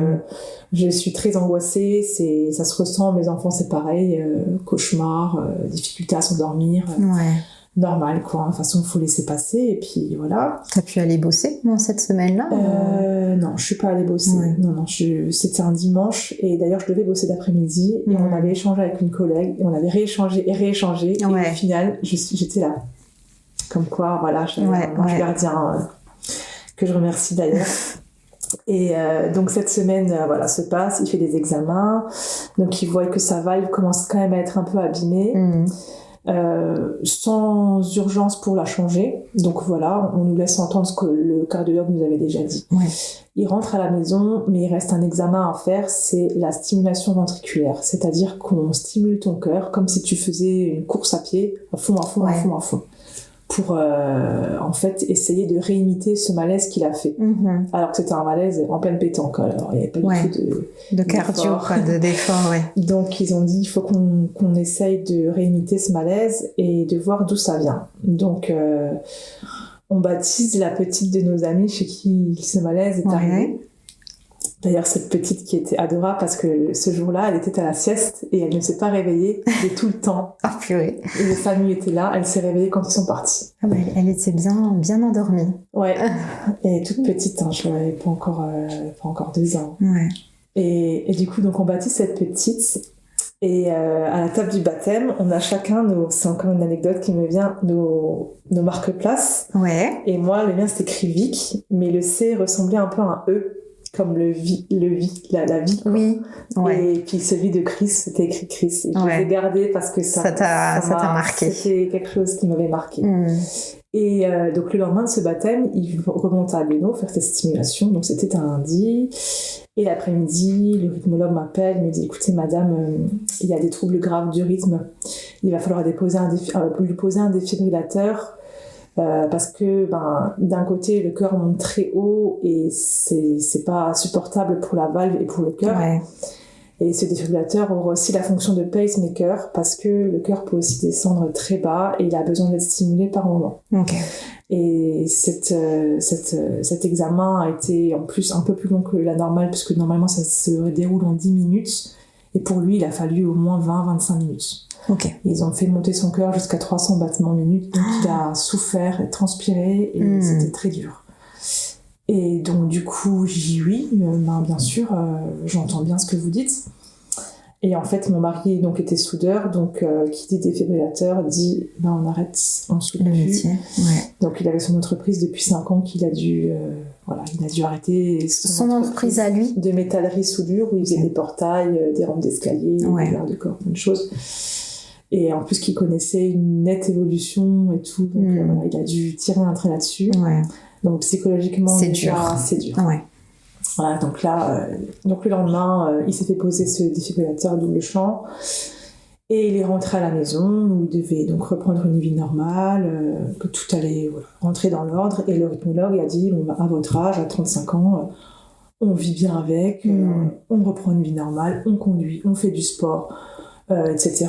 Je suis très angoissée, ça se ressent, mes enfants c'est pareil, cauchemar, difficulté à s'endormir. Normal quoi, de toute façon il faut laisser passer et puis voilà. T'as pu aller bosser dans cette semaine-là Non, je suis pas allée bosser. Non, c'était un dimanche et d'ailleurs je devais bosser d'après-midi et on avait échangé avec une collègue et on avait rééchangé et au final j'étais là. Comme quoi, voilà, j'avais un ange gardien que je remercie d'ailleurs. Et donc cette semaine voilà, se passe, il fait des examens, donc il voit que sa valve commence quand même à être un peu abîmée, sans urgence pour la changer. Donc voilà, on nous laisse entendre ce que le cardiologue nous avait déjà dit. Ouais. Il rentre à la maison, mais il reste un examen à faire, c'est la stimulation ventriculaire, c'est-à-dire qu'on stimule ton cœur comme si tu faisais une course à pied, à fond, pour en fait essayer de réimiter ce malaise qu'il a fait. Alors que c'était un malaise en pleine pétanque, alors il n'y avait pas du tout de cardio, quoi, d'effort, ouais. Donc ils ont dit il faut qu'on essaye de réimiter ce malaise et de voir d'où ça vient. Donc on baptise la petite de nos amis chez qui ce malaise est arrivé. D'ailleurs, cette petite qui était adorable parce que ce jour-là, elle était à la sieste et elle ne s'est pas réveillée de tout le temps. Ah, purée. Et les familles étaient là, elle s'est réveillée quand ils sont partis. Ah bah, elle était bien endormie. Ouais, et toute petite, hein, je n'avais pas encore 2 ans. Ouais. Et du coup, donc on baptise cette petite. Et à la table du baptême, on a chacun c'est encore une anecdote qui me vient, nos marque-places. Ouais. Et moi, le mien c'était écrit Vic, mais le C ressemblait un peu à un E. Comme la vie. Quoi. Oui, ouais. Et puis celui de Chris, c'était écrit Chris. Et je l'ai gardé parce que ça t'a marqué. C'était quelque chose qui m'avait marqué. Et donc le lendemain de ce baptême, il remonte à Haguenau faire cette stimulation. Donc c'était un lundi. Et l'après-midi, le rythmologue m'appelle, me dit écoutez madame, il y a des troubles graves du rythme. Il va falloir lui poser un défibrillateur. Parce que d'un côté le cœur monte très haut et c'est pas supportable pour la valve et pour le cœur. Ouais. Et ce défibrillateur aura aussi la fonction de pacemaker parce que le cœur peut aussi descendre très bas et il a besoin d'être stimulé par moment. Okay. Et cet examen a été en plus un peu plus long que la normale puisque normalement ça se déroule en 10 minutes et pour lui il a fallu au moins 20-25 minutes. Okay. Ils ont fait monter son cœur jusqu'à 300 battements minute, donc il a souffert et transpiré et c'était très dur. Et donc du coup j'ai dit oui, bien sûr, j'entends bien ce que vous dites. Et en fait mon mari donc était soudeur, donc qui dit défibrillateur dit on arrête, on soude le plus. métier. Ouais. Donc il avait son entreprise depuis 5 ans qu'il a dû arrêter son entreprise à lui de métallerie soudure où il faisait des portails, des rampes d'escalier, des gardes de corps, plein de choses. Et en plus qu'il connaissait une nette évolution et tout, donc il a dû tirer un trait là-dessus. Ouais. Donc psychologiquement c'est dur. Ouais. Voilà, donc là, donc le lendemain, il s'est fait poser ce défibrillateur double champ et il est rentré à la maison où il devait donc reprendre une vie normale, que tout allait rentrer dans l'ordre. Et le rythmologue a dit à votre âge, à 35 ans, on vit bien avec, on reprend une vie normale, on conduit, on fait du sport. Etc.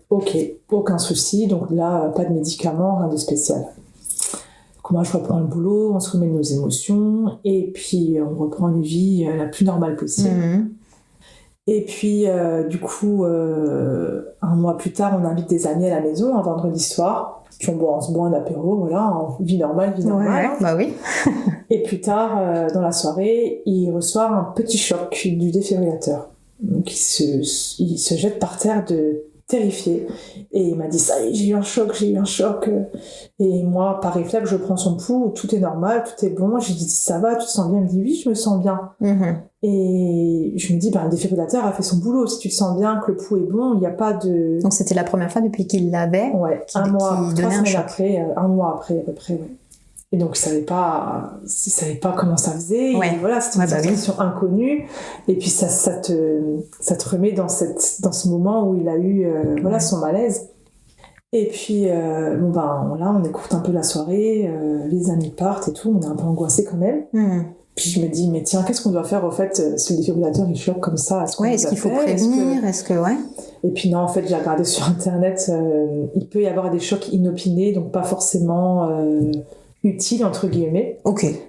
Ok, aucun souci. Donc là, pas de médicaments, rien de spécial. Donc moi, je reprends le boulot, on se remet nos émotions, et puis on reprend une vie la plus normale possible. Et puis, du coup, 1 mois plus tard, on invite des amis à la maison, un vendredi soir. Puis on se boit un apéro, voilà, en vie normale. Ouais, bah oui. Et plus tard, dans la soirée, il reçoit un petit choc du défibrillateur. Donc il se jette par terre terrifié et il m'a dit ça y est, j'ai eu un choc et moi par réflexe je prends son pouls, tout est normal, tout est bon. J'ai dit ça va, tu te sens bien? Il me dit oui, je me sens bien. Et je me dis le défibrillateur a fait son boulot, si tu te sens bien, que le pouls est bon, il n'y a pas de... Donc c'était la première fois depuis qu'il l'avait? Ouais, 3 semaines après, 1 mois après à peu près, ouais. Et donc, il savait pas comment ça faisait. Ouais. Et voilà, c'était une sensation inconnue. Et puis, ça te remet dans ce moment où il a eu, son malaise. Et puis, là, on écoute un peu la soirée, les amis partent et tout, on est un peu angoissés quand même. Puis je me dis, mais tiens, qu'est-ce qu'on doit faire, au fait, si le défibrillateur, il choque comme ça? Est-ce qu'il faut prévenir? Et puis non, en fait, j'ai regardé sur Internet, il peut y avoir des chocs inopinés, donc pas forcément... utile entre guillemets.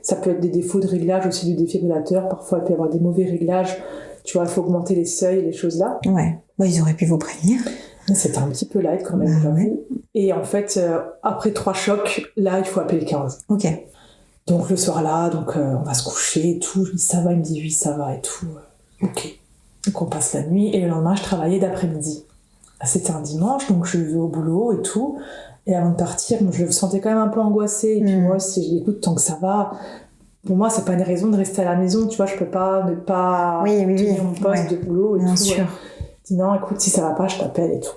Ça peut être des défauts de réglage aussi du défibrillateur. Parfois, il peut y avoir des mauvais réglages. Tu vois, il faut augmenter les seuils, les choses là. Ouais. Ils auraient pu vous prévenir. C'était un petit peu light quand même, j'avoue. Ouais. Et en fait, après 3 chocs, là, il faut appeler le 15. Donc le soir là, on va se coucher et tout. Je dis ça va, il me dit oui, ça va et tout. Donc on passe la nuit et le lendemain, je travaillais d'après-midi. C'était un dimanche, donc je vais au boulot et tout. Et avant de partir, je me sentais quand même un peu angoissée. Et puis moi, si j'écoute tant que ça va, pour moi, c'est pas une raison de rester à la maison, tu vois, je peux pas ne pas tenir mon poste de boulot et bien tout. sûr. Je dis non, écoute, si ça va pas, je t'appelle et tout.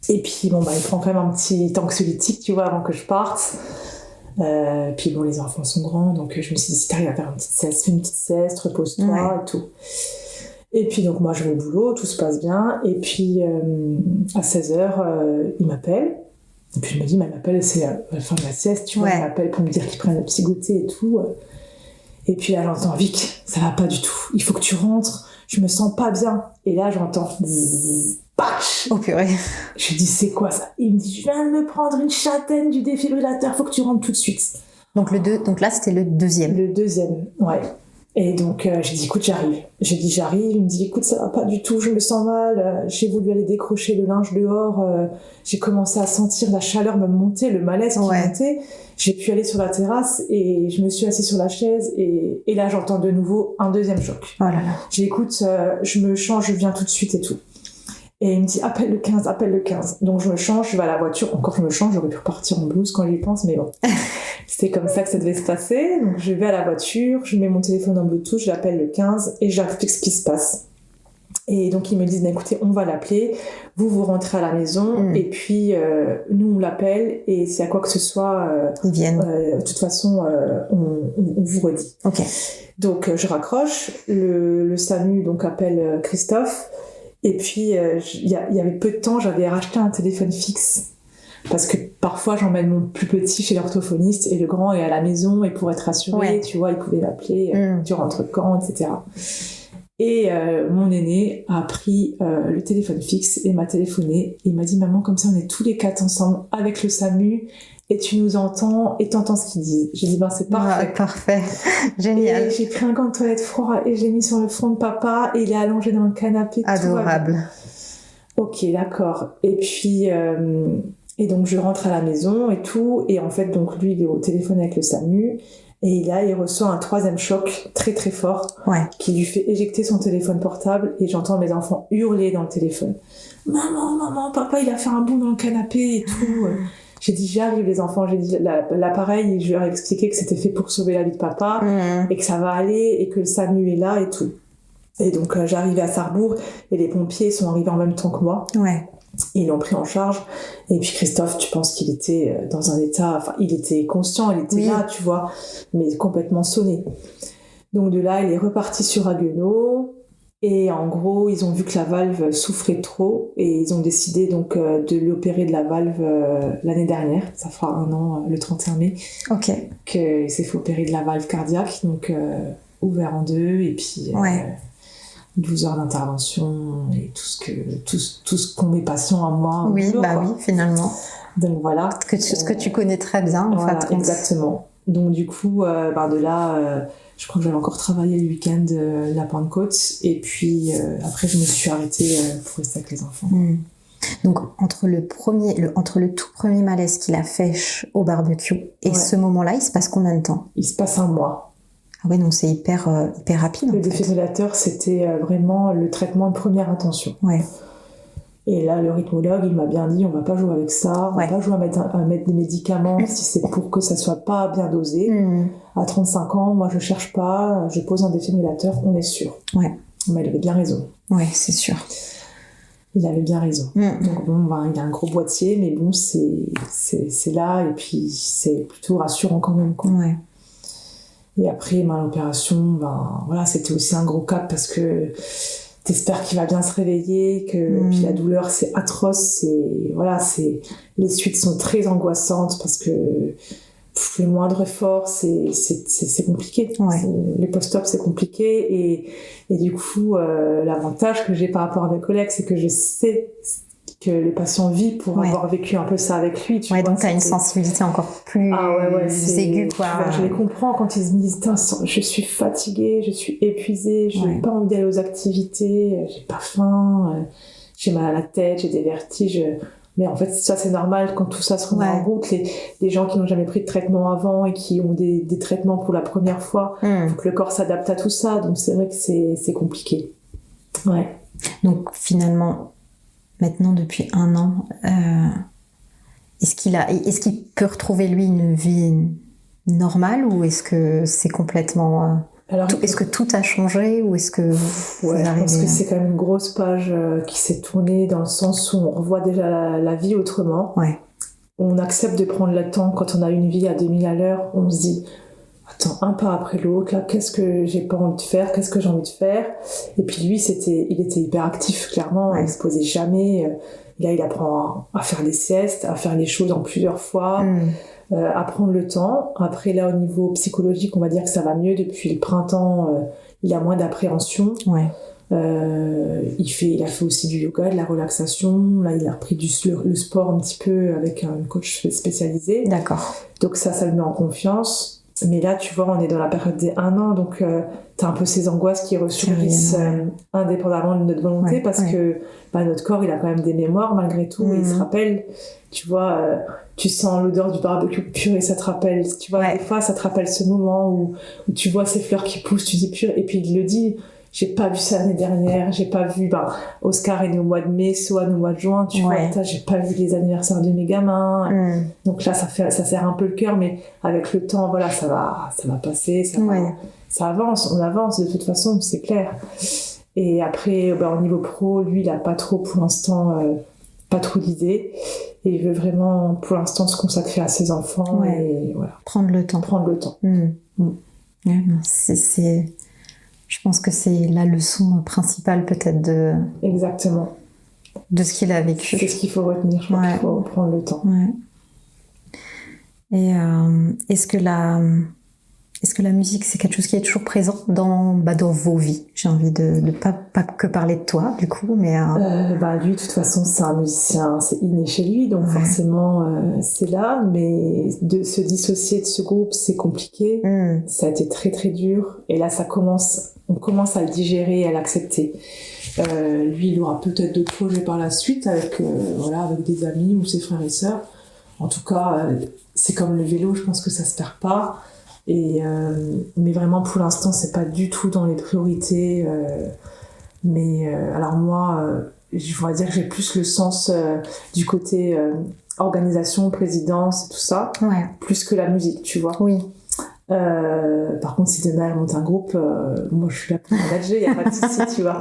Et puis, bon, il prend quand même un petit anxiolytique, tu vois, avant que je parte. Puis bon, les enfants sont grands, donc je me suis dit, si t'arrives à faire une petite sieste, fais une petite sieste, repose-toi et tout. Et puis donc moi je vais au boulot, tout se passe bien, et puis à 16h, il m'appelle, et puis je me dis, mais il m'appelle, c'est à la fin de la sieste, tu vois, il m'appelle pour me dire qu'il prenne le petit goûter et tout. Et puis là j'entends, Vic, ça va pas du tout, il faut que tu rentres, je me sens pas bien. Et là j'entends, zzz, patch. Oh purée. Je lui dis, c'est quoi ça? Il me dit, je viens de me prendre une châtaigne du défibrillateur, faut que tu rentres tout de suite. Donc là c'était le deuxième. Le deuxième, ouais. Et donc j'ai dit, écoute, j'arrive. J'ai dit, j'arrive. Il me dit, écoute, ça va pas du tout, je me sens mal. J'ai voulu aller décrocher le linge dehors. J'ai commencé à sentir la chaleur me monter, le malaise qui montait. J'ai pu aller sur la terrasse et je me suis assise sur la chaise. Et là, j'entends de nouveau un deuxième choc. Oh là là. J'ai dit, écoute, je me change, je viens tout de suite et tout. Et il me dit, appelle le 15, appelle le 15. Donc je me change, je vais à la voiture. Encore je me change, j'aurais pu repartir en blouse quand j'y pense, mais bon. C'était comme ça que ça devait se passer. Donc je vais à la voiture, je mets mon téléphone en Bluetooth, je l'appelle le 15 et j'explique ce qui se passe. Et donc ils me disent, écoutez, on va l'appeler, vous rentrez à la maison, et puis nous on l'appelle, et s'il y a quoi que ce soit, ils viennent. De toute façon, on vous redit. Ok. Donc je raccroche, le SAMU donc appelle Christophe, et puis il y avait peu de temps, j'avais racheté un téléphone fixe. Parce que parfois j'emmène mon plus petit chez l'orthophoniste et le grand est à la maison, et pour être rassuré, tu vois, il pouvait m'appeler, tu rentres quand, etc. Et mon aîné a pris le téléphone fixe et m'a téléphoné. Il m'a dit, maman, comme ça on est tous les 4 ensemble avec le SAMU et tu nous entends et t'entends ce qu'ils disent. J'ai dit, c'est parfait. Parfait, génial. Et j'ai pris un gant de toilette froid et je l'ai mis sur le front de papa et il est allongé dans le canapé. Adorable. Ok, d'accord. Et puis... Et donc je rentre à la maison et tout, et en fait donc lui il est au téléphone avec le SAMU, et là il reçoit un 3e choc très très fort qui lui fait éjecter son téléphone portable, et j'entends mes enfants hurler dans le téléphone. Maman, papa il a fait un bond dans le canapé et tout. J'ai dit j'arrive les enfants, j'ai dit l'appareil, je leur ai expliqué que c'était fait pour sauver la vie de papa, et que ça va aller, et que le SAMU est là et tout. Et donc j'arrivais à Sarrebourg, et les pompiers sont arrivés en même temps que moi. Ils l'ont pris en charge, et puis Christophe, tu penses qu'il était dans un état, enfin il était conscient, il était là, tu vois, mais complètement sonné. Donc de là, il est reparti sur Haguenau, et en gros, ils ont vu que la valve souffrait trop, et ils ont décidé donc de l'opérer de la valve l'année dernière. Ça fera 1 an, le 31 mai, qu'il s'est fait opérer de la valve cardiaque, donc ouvert en 2, et puis... 12 heures d'intervention et tout ce qu'ont mes patients à moi. Oui, finalement. Donc voilà. Ce que tu connais très bien, en fait. Exactement. Donc du coup, de là, je crois que j'avais encore travaillé le week-end la Pentecôte, et puis après je me suis arrêtée pour rester avec les enfants. Donc entre le tout premier malaise qu'il a fait au barbecue et ce moment-là, il se passe combien de temps? Il se passe 1 mois. Ah ouais, donc c'est hyper rapide. Le défibrillateur, c'était vraiment le traitement de première intention. Et là, le rythmologue, il m'a bien dit, on va pas jouer avec ça, on va pas jouer à mettre des médicaments si c'est pour que ça soit pas bien dosé. À 35 ans, moi je cherche pas, je pose un défibrillateur, on est sûr. Mais il avait bien raison. C'est sûr. Il avait bien raison. Donc bon, il y a un gros boîtier, mais bon, c'est là, et puis c'est plutôt rassurant quand même, quoi. Et après, l'opération, c'était aussi un gros cap, parce que t'espères qu'il va bien se réveiller, puis la douleur, c'est atroce, les suites sont très angoissantes, parce que le moindre effort, c'est compliqué. Les post-op, c'est compliqué, et du coup, l'avantage que j'ai par rapport à mes collègues, c'est que je sais que le patient vit pour avoir vécu un peu ça avec lui. Tu vois, donc t'as une sensibilité encore plus aiguë, quoi. Je les comprends quand ils me disent, je suis fatiguée, je suis épuisée, je n'ai pas envie d'aller aux activités, j'ai pas faim, j'ai mal à la tête, j'ai des vertiges. Mais en fait, ça c'est normal quand tout ça se remet en route. Les gens qui n'ont jamais pris de traitement avant et qui ont des traitements pour la première fois, il faut que le corps s'adapte à tout ça. Donc c'est vrai que c'est compliqué. Donc finalement, maintenant depuis 1 an, est-ce qu'il peut retrouver lui une vie normal ou est-ce que c'est complètement... Alors, est-ce que tout a changé ou est-ce que vous je arrivez... pense que c'est quand même une grosse page qui s'est tournée dans le sens où on revoit déjà la vie autrement. Ouais. On accepte de prendre le temps quand on a une vie à 2000 à l'heure. On se dit, attends, un pas après l'autre, là, qu'est-ce que j'ai pas envie de faire, qu'est-ce que j'ai envie de faire. Et puis lui, il était hyper actif, clairement, Ouais. il se posait jamais. Là, il apprend à faire des siestes, à faire les choses en plusieurs fois, à prendre le temps. Après, là, au niveau psychologique, on va dire que ça va mieux depuis le printemps. Il a moins d'appréhension. Ouais. Il a fait aussi du yoga, de la relaxation. Là, il a repris le sport un petit peu avec un coach spécialisé. D'accord. Donc ça le met en confiance. Mais là, tu vois, on est dans la période des 1 an, donc t'as un peu ces angoisses qui ressurgissent indépendamment de notre volonté, parce que notre corps, il a quand même des mémoires malgré tout, et il se rappelle, tu vois, tu sens l'odeur du barbecue pur et ça te rappelle, tu vois, des fois, ça te rappelle ce moment où tu vois ces fleurs qui poussent, tu dis pur, et puis il le dit, j'ai pas vu ça l'année dernière, j'ai pas vu, Oscar est né au mois de mai, Swan au mois de juin, tu vois, j'ai pas vu les anniversaires de mes gamins. Donc là, ça serre un peu le cœur, mais avec le temps, voilà, ça va passer, ça avance, on avance de toute façon, c'est clair. Et après, au niveau pro, lui, il a pas trop, pour l'instant, pas trop d'idées, et il veut vraiment, pour l'instant, se consacrer à ses enfants, et voilà. Prendre le temps. Ouais, je pense que c'est la leçon principale peut-être Exactement. De ce qu'il a vécu. C'est ce qu'il faut retenir, je crois qu'il faut prendre le temps. Ouais. Et est-ce que la musique, c'est quelque chose qui est toujours présent dans vos vies? J'ai envie de pas que parler de toi, du coup, mais... lui, de toute façon, c'est un musicien, c'est inné chez lui, donc forcément, c'est là, mais de se dissocier de ce groupe, c'est compliqué. Ça a été très, très dur, et là, on commence à le digérer et à l'accepter. Lui, il aura peut-être d'autres projets par la suite, avec des amis ou ses frères et sœurs. En tout cas, c'est comme le vélo, je pense que ça se perd pas. Mais vraiment, pour l'instant, c'est pas du tout dans les priorités. Alors moi, je voudrais dire que j'ai plus le sens du côté organisation, présidence et tout ça, plus que la musique, tu vois. Oui. Par contre, si demain elle monte un groupe, moi je suis là pour manager, il n'y a pas de souci, tu vois.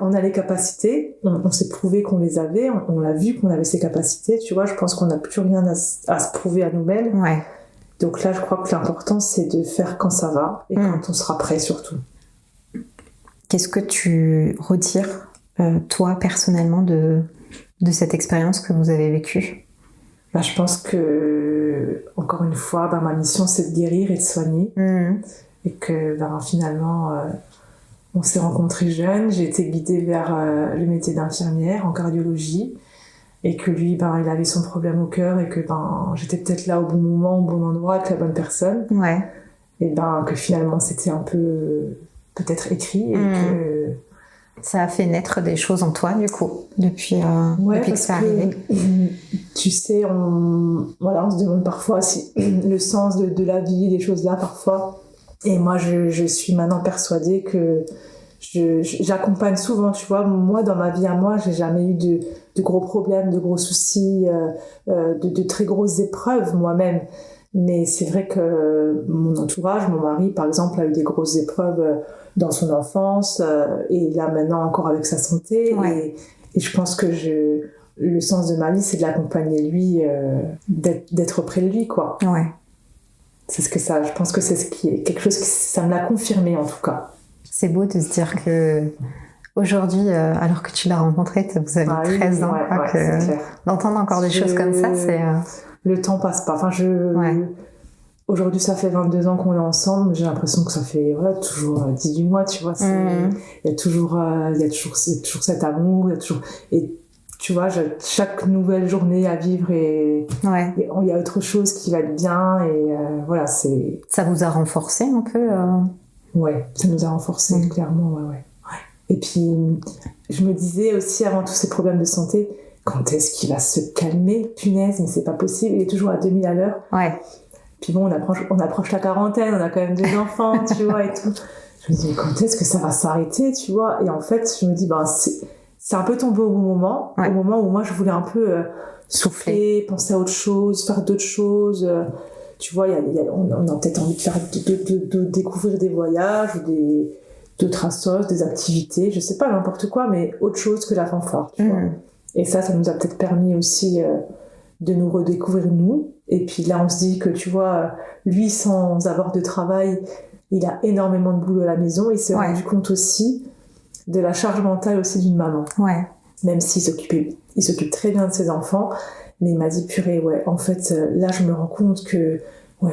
On a les capacités, on s'est prouvé qu'on les avait, on l'a vu qu'on avait ces capacités, tu vois. Je pense qu'on n'a plus rien à se prouver à nous-mêmes. Ouais. Donc là, je crois que l'important, c'est de faire quand ça va et quand on sera prêt, surtout. Qu'est-ce que tu retires, toi, personnellement, de cette expérience que vous avez vécue? Je pense que, encore une fois, ma mission, c'est de guérir et de soigner. Et que finalement, on s'est rencontrés jeunes, j'ai été guidée vers le métier d'infirmière en cardiologie. Et que lui, il avait son problème au cœur et que j'étais peut-être là au bon moment, au bon endroit, avec la bonne personne. Ouais. Et que finalement, c'était un peu peut-être écrit et que... Ça a fait naître des choses en toi, du coup, depuis que c'est arrivé. Tu sais, on se demande parfois si le sens de la vie, des choses-là, parfois. Et moi, je suis maintenant persuadée que j'accompagne souvent, tu vois. Moi, dans ma vie à moi, j'ai jamais eu de gros problèmes, de gros soucis, de très grosses épreuves moi-même. Mais c'est vrai que mon entourage, mon mari, par exemple, a eu des grosses épreuves dans son enfance, et là maintenant encore avec sa santé. Et je pense que le sens de ma vie, c'est de l'accompagner lui, d'être près de lui, quoi. Ouais. C'est je pense que c'est ce qui est quelque chose ça me l'a confirmé en tout cas. C'est beau de se dire que aujourd'hui, alors que tu l'as rencontré, vous avez 13 ans, d'entendre encore des choses comme ça, c'est... Le temps passe pas. Aujourd'hui, ça fait 22 ans qu'on est ensemble. J'ai l'impression que ça fait toujours 18 mois, tu vois. Il y a toujours cet amour, et tu vois, chaque nouvelle journée à vivre et il y a autre chose qui va être bien, et c'est... Ça vous a renforcé un peu Ouais, ça nous a renforcé, clairement, ouais. Et puis, je me disais aussi, avant tous ces problèmes de santé, quand est-ce qu'il va se calmer? Punaise, mais c'est pas possible, il est toujours à 2000 à l'heure. Ouais. Puis bon, on approche la quarantaine, on a quand même 2 enfants, tu vois, et tout. Je me dis, mais quand est-ce que ça va s'arrêter, tu vois? Et en fait, je me dis, c'est un peu tombé au bon moment, au moment où moi, je voulais un peu souffler, penser à autre chose, faire d'autres choses, tu vois, on a peut-être envie de faire de découvrir des voyages ou d'autres assos, des activités, je sais pas, n'importe quoi, mais autre chose que la fanfare, tu vois. Et ça nous a peut-être permis aussi de nous redécouvrir nous. Et puis là, on se dit que, tu vois, lui, sans avoir de travail, il a énormément de boulot à la maison. Il s'est rendu compte aussi de la charge mentale aussi d'une maman. Ouais. Même s'il s'occupe très bien de ses enfants, mais il m'a dit, purée, en fait, là, je me rends compte que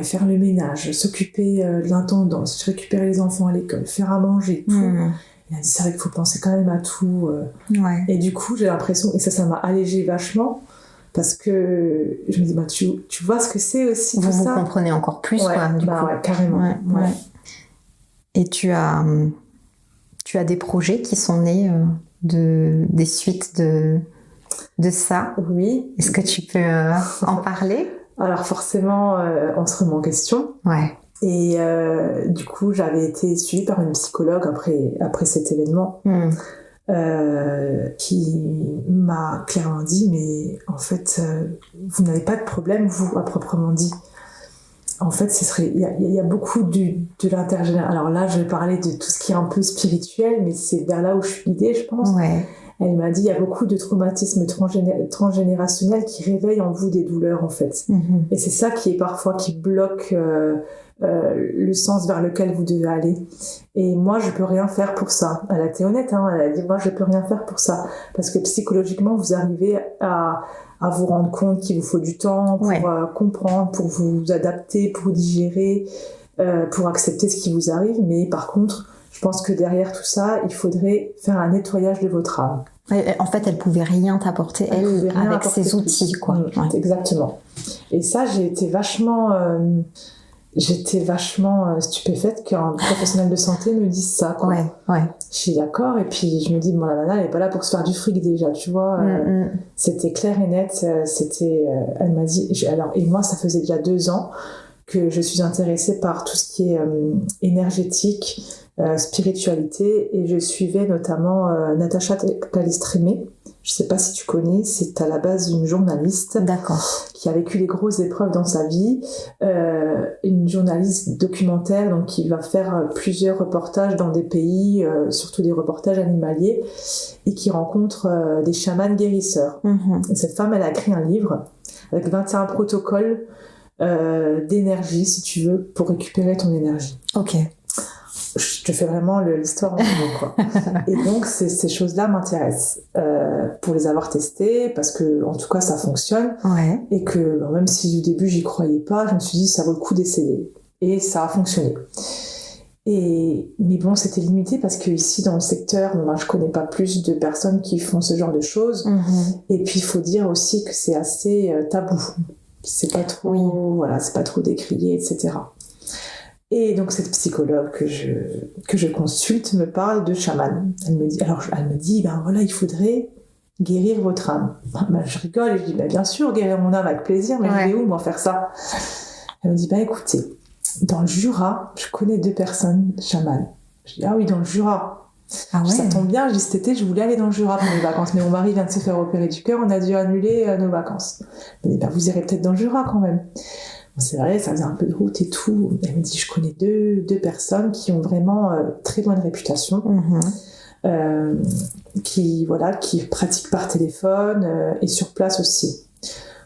faire le ménage, s'occuper de l'intendance, récupérer les enfants à l'école, faire à manger, tout. Il a dit, c'est vrai qu'il faut penser quand même à tout. Et du coup, j'ai l'impression, et ça m'a allégé vachement, parce que je me dis, tu vois ce que c'est aussi tout ça. Vous comprenez encore plus, quoi, du coup. Ouais, carrément. Ouais. Et tu as des projets qui sont nés des suites de ça. Oui. Est-ce que tu peux en parler? Alors forcément, on se remet en question. Ouais. Et du coup, j'avais été suivie par une psychologue après cet événement qui m'a clairement dit, mais en fait, vous n'avez pas de problème, vous, à proprement dit. En fait, il y a beaucoup de l'intergénérationnel. Alors là, je vais parler de tout ce qui est un peu spirituel, mais c'est vers là où je suis guidée, je pense. Ouais. Elle m'a dit, il y a beaucoup de traumatismes transgénérationnels qui réveillent en vous des douleurs, en fait. Et c'est ça qui bloque le sens vers lequel vous devez aller. Et moi, je peux rien faire pour ça. Elle a été honnête, hein. Elle a dit, moi, je peux rien faire pour ça. Parce que psychologiquement, vous arrivez à vous rendre compte qu'il vous faut du temps pour comprendre, pour vous adapter, pour digérer, pour accepter ce qui vous arrive. Mais par contre, je pense que derrière tout ça, il faudrait faire un nettoyage de votre âme. En fait, elle pouvait rien t'apporter, elle, avec ses outils, quoi. Exactement. Et ça, j'ai été vachement stupéfaite qu'un professionnel de santé me dise ça, quoi. Ouais. Je suis d'accord, et puis je me dis, bon, la nana, elle est pas là pour se faire du fric déjà, tu vois. C'était clair et net, elle m'a dit, et moi, ça faisait déjà 2 ans que je suis intéressée par tout ce qui est énergétique, spiritualité, et je suivais notamment Natacha Calestrémé. Je sais pas si tu connais, c'est à la base une journaliste qui a vécu des grosses épreuves dans sa vie, une journaliste documentaire, donc qui va faire plusieurs reportages dans des pays, surtout des reportages animaliers, et qui rencontre des chamans guérisseurs. Et cette femme, elle a écrit un livre avec 21 protocoles d'énergie, si tu veux, pour récupérer ton énergie. Ok. Je te fais vraiment l'histoire en gros, quoi. Et donc ces choses-là m'intéressent pour les avoir testées, parce que en tout cas ça fonctionne, et que même si au début j'y croyais pas, je me suis dit ça vaut le coup d'essayer, et ça a fonctionné. Mais bon, c'était limité parce que ici dans le secteur, moi je connais pas plus de personnes qui font ce genre de choses, et puis il faut dire aussi que c'est assez tabou, c'est pas trop c'est pas trop décrié, etc. Et donc cette psychologue que je consulte me parle de chaman. Elle me dit, il faudrait guérir votre âme. Je rigole et je dis, bien sûr, guérir mon âme avec plaisir, mais je vais où, moi, faire ça? Elle me dit, écoutez, dans le Jura, je connais 2 personnes chamanes. Je dis, ah oui, dans le Jura. Ça tombe bien, je dis, cet été, je voulais aller dans le Jura pour mes vacances, mais mon mari vient de se faire opérer du cœur, on a dû annuler nos vacances. Elle me dit, vous irez peut-être dans le Jura quand même. C'est vrai, ça faisait un peu de route et tout. Elle me dit, je connais deux personnes qui ont vraiment très bonne réputation, qui pratiquent par téléphone et sur place aussi.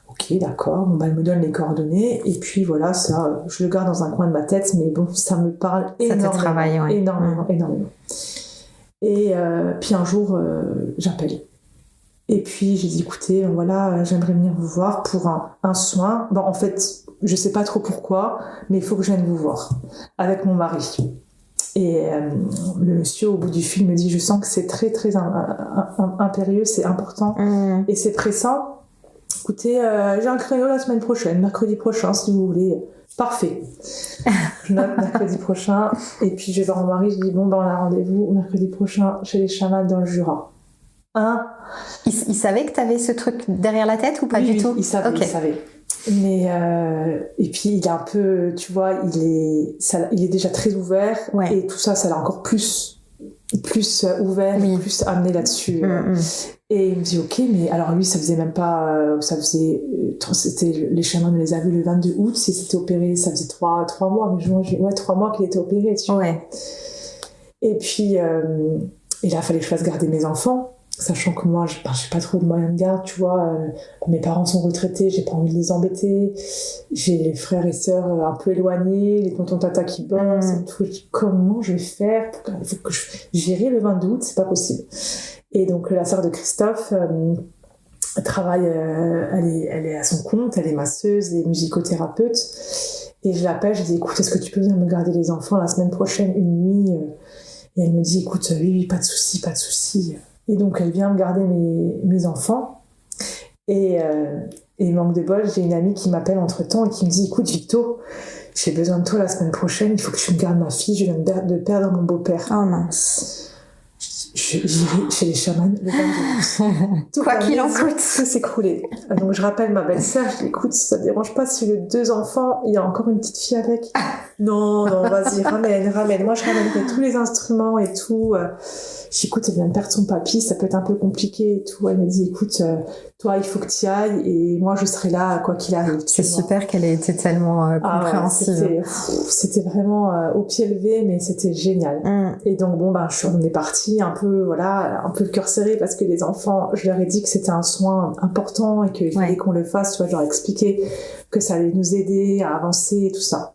Ok, d'accord. Elle me donne les coordonnées et puis voilà, ça, je le garde dans un coin de ma tête, mais bon, ça me parle énormément. Et puis un jour, j'appelle. Et puis j'ai dit, écoutez, j'aimerais venir vous voir pour un soin. En fait, je sais pas trop pourquoi, mais il faut que je vienne vous voir avec mon mari. Et le monsieur au bout du fil me dit, je sens que c'est très très impérieux, c'est important et c'est pressant. Écoutez, j'ai un créneau la semaine prochaine, mercredi prochain si vous voulez. Parfait. Je note mercredi prochain et puis je vais voir mon mari, je dis on a rendez-vous mercredi prochain chez les chamans dans le Jura. Il savait que tu avais ce truc derrière la tête ou pas du tout? Il savait. Mais et puis il est un peu, tu vois, il est déjà très ouvert et tout ça l'a encore plus plus ouvert, plus amené là-dessus. Et il me dit ok, mais alors lui ça faisait même pas, les schémas, on les a vus le 22 août, il s'était opéré, ça faisait 3 mois, mais 3 mois qu'il était opéré, tu vois. Et puis il a fallu que je fasse garder mes enfants, sachant que moi j'ai pas trop de moyens de garde, tu vois. Mes parents sont retraités, j'ai pas envie de les embêter, j'ai les frères et sœurs un peu éloignés, les tontons tata qui bossent et tout. Comment je vais faire il faut que je gérer le 22 août, c'est pas possible. Et donc la sœur de Christophe travaille, elle est à son compte, elle est masseuse et musicothérapeute. Et je l'appelle, je dis écoute, est-ce que tu peux venir me garder les enfants la semaine prochaine, une nuit? Et elle me dit écoute, oui, pas de souci. Et donc elle vient me garder mes enfants. Et manque de bol, j'ai une amie qui m'appelle entre-temps et qui me dit écoute Victo, j'ai besoin de toi la semaine prochaine, il faut que tu me gardes ma fille, je viens de perdre mon beau-père. Oh mince. J'irai chez les chamans le 22. Quoi qu'il en coûte. Tout s'écrouler. Donc je rappelle ma belle-sœur, je dis écoute, ça te dérange pas si les 2 enfants, il y a encore une petite fille avec? Non, vas-y, ramène. Moi je ramènerai tous les instruments et tout. Je dis écoute, elle vient de perdre son papy, ça peut être un peu compliqué et tout. Elle me dit écoute, toi il faut que tu y ailles et moi je serai là quoi qu'il arrive. C'est super qu'elle ait été tellement compréhensive. C'était vraiment au pied levé, mais c'était génial. Et donc bon on est parti un peu le cœur serré parce que les enfants, je leur ai dit que c'était un soin important et qu'il fallait qu'on le fasse. Tu vois, je leur ai expliqué que ça allait nous aider à avancer et tout ça.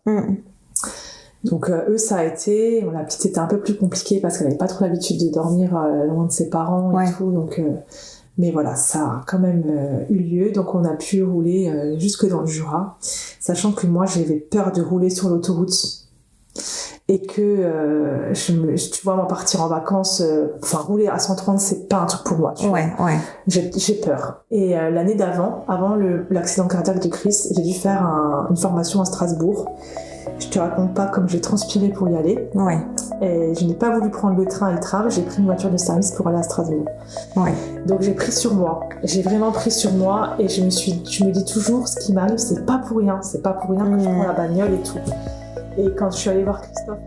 Donc eux ça a été, la petite était un peu plus compliquée parce qu'elle n'avait pas trop l'habitude de dormir loin de ses parents et tout, donc mais voilà, ça a quand même eu lieu, donc on a pu rouler jusque dans le Jura, sachant que moi j'avais peur de rouler sur l'autoroute et que tu vois, moi partir en vacances, rouler à 130 c'est pas un truc pour moi, tu vois. J'ai peur. Et l'année d'avant, avant l'accident cardiaque de Chris, j'ai dû faire une formation à Strasbourg. Je te raconte pas comme j'ai transpiré pour y aller. Et je n'ai pas voulu prendre le train et le tram, j'ai pris une voiture de service pour aller à Strasbourg. Donc j'ai pris sur moi. J'ai vraiment pris sur moi et je me dis toujours, ce qui m'arrive, c'est pas pour rien que je prends la bagnole et tout. Et quand je suis allée voir Christophe,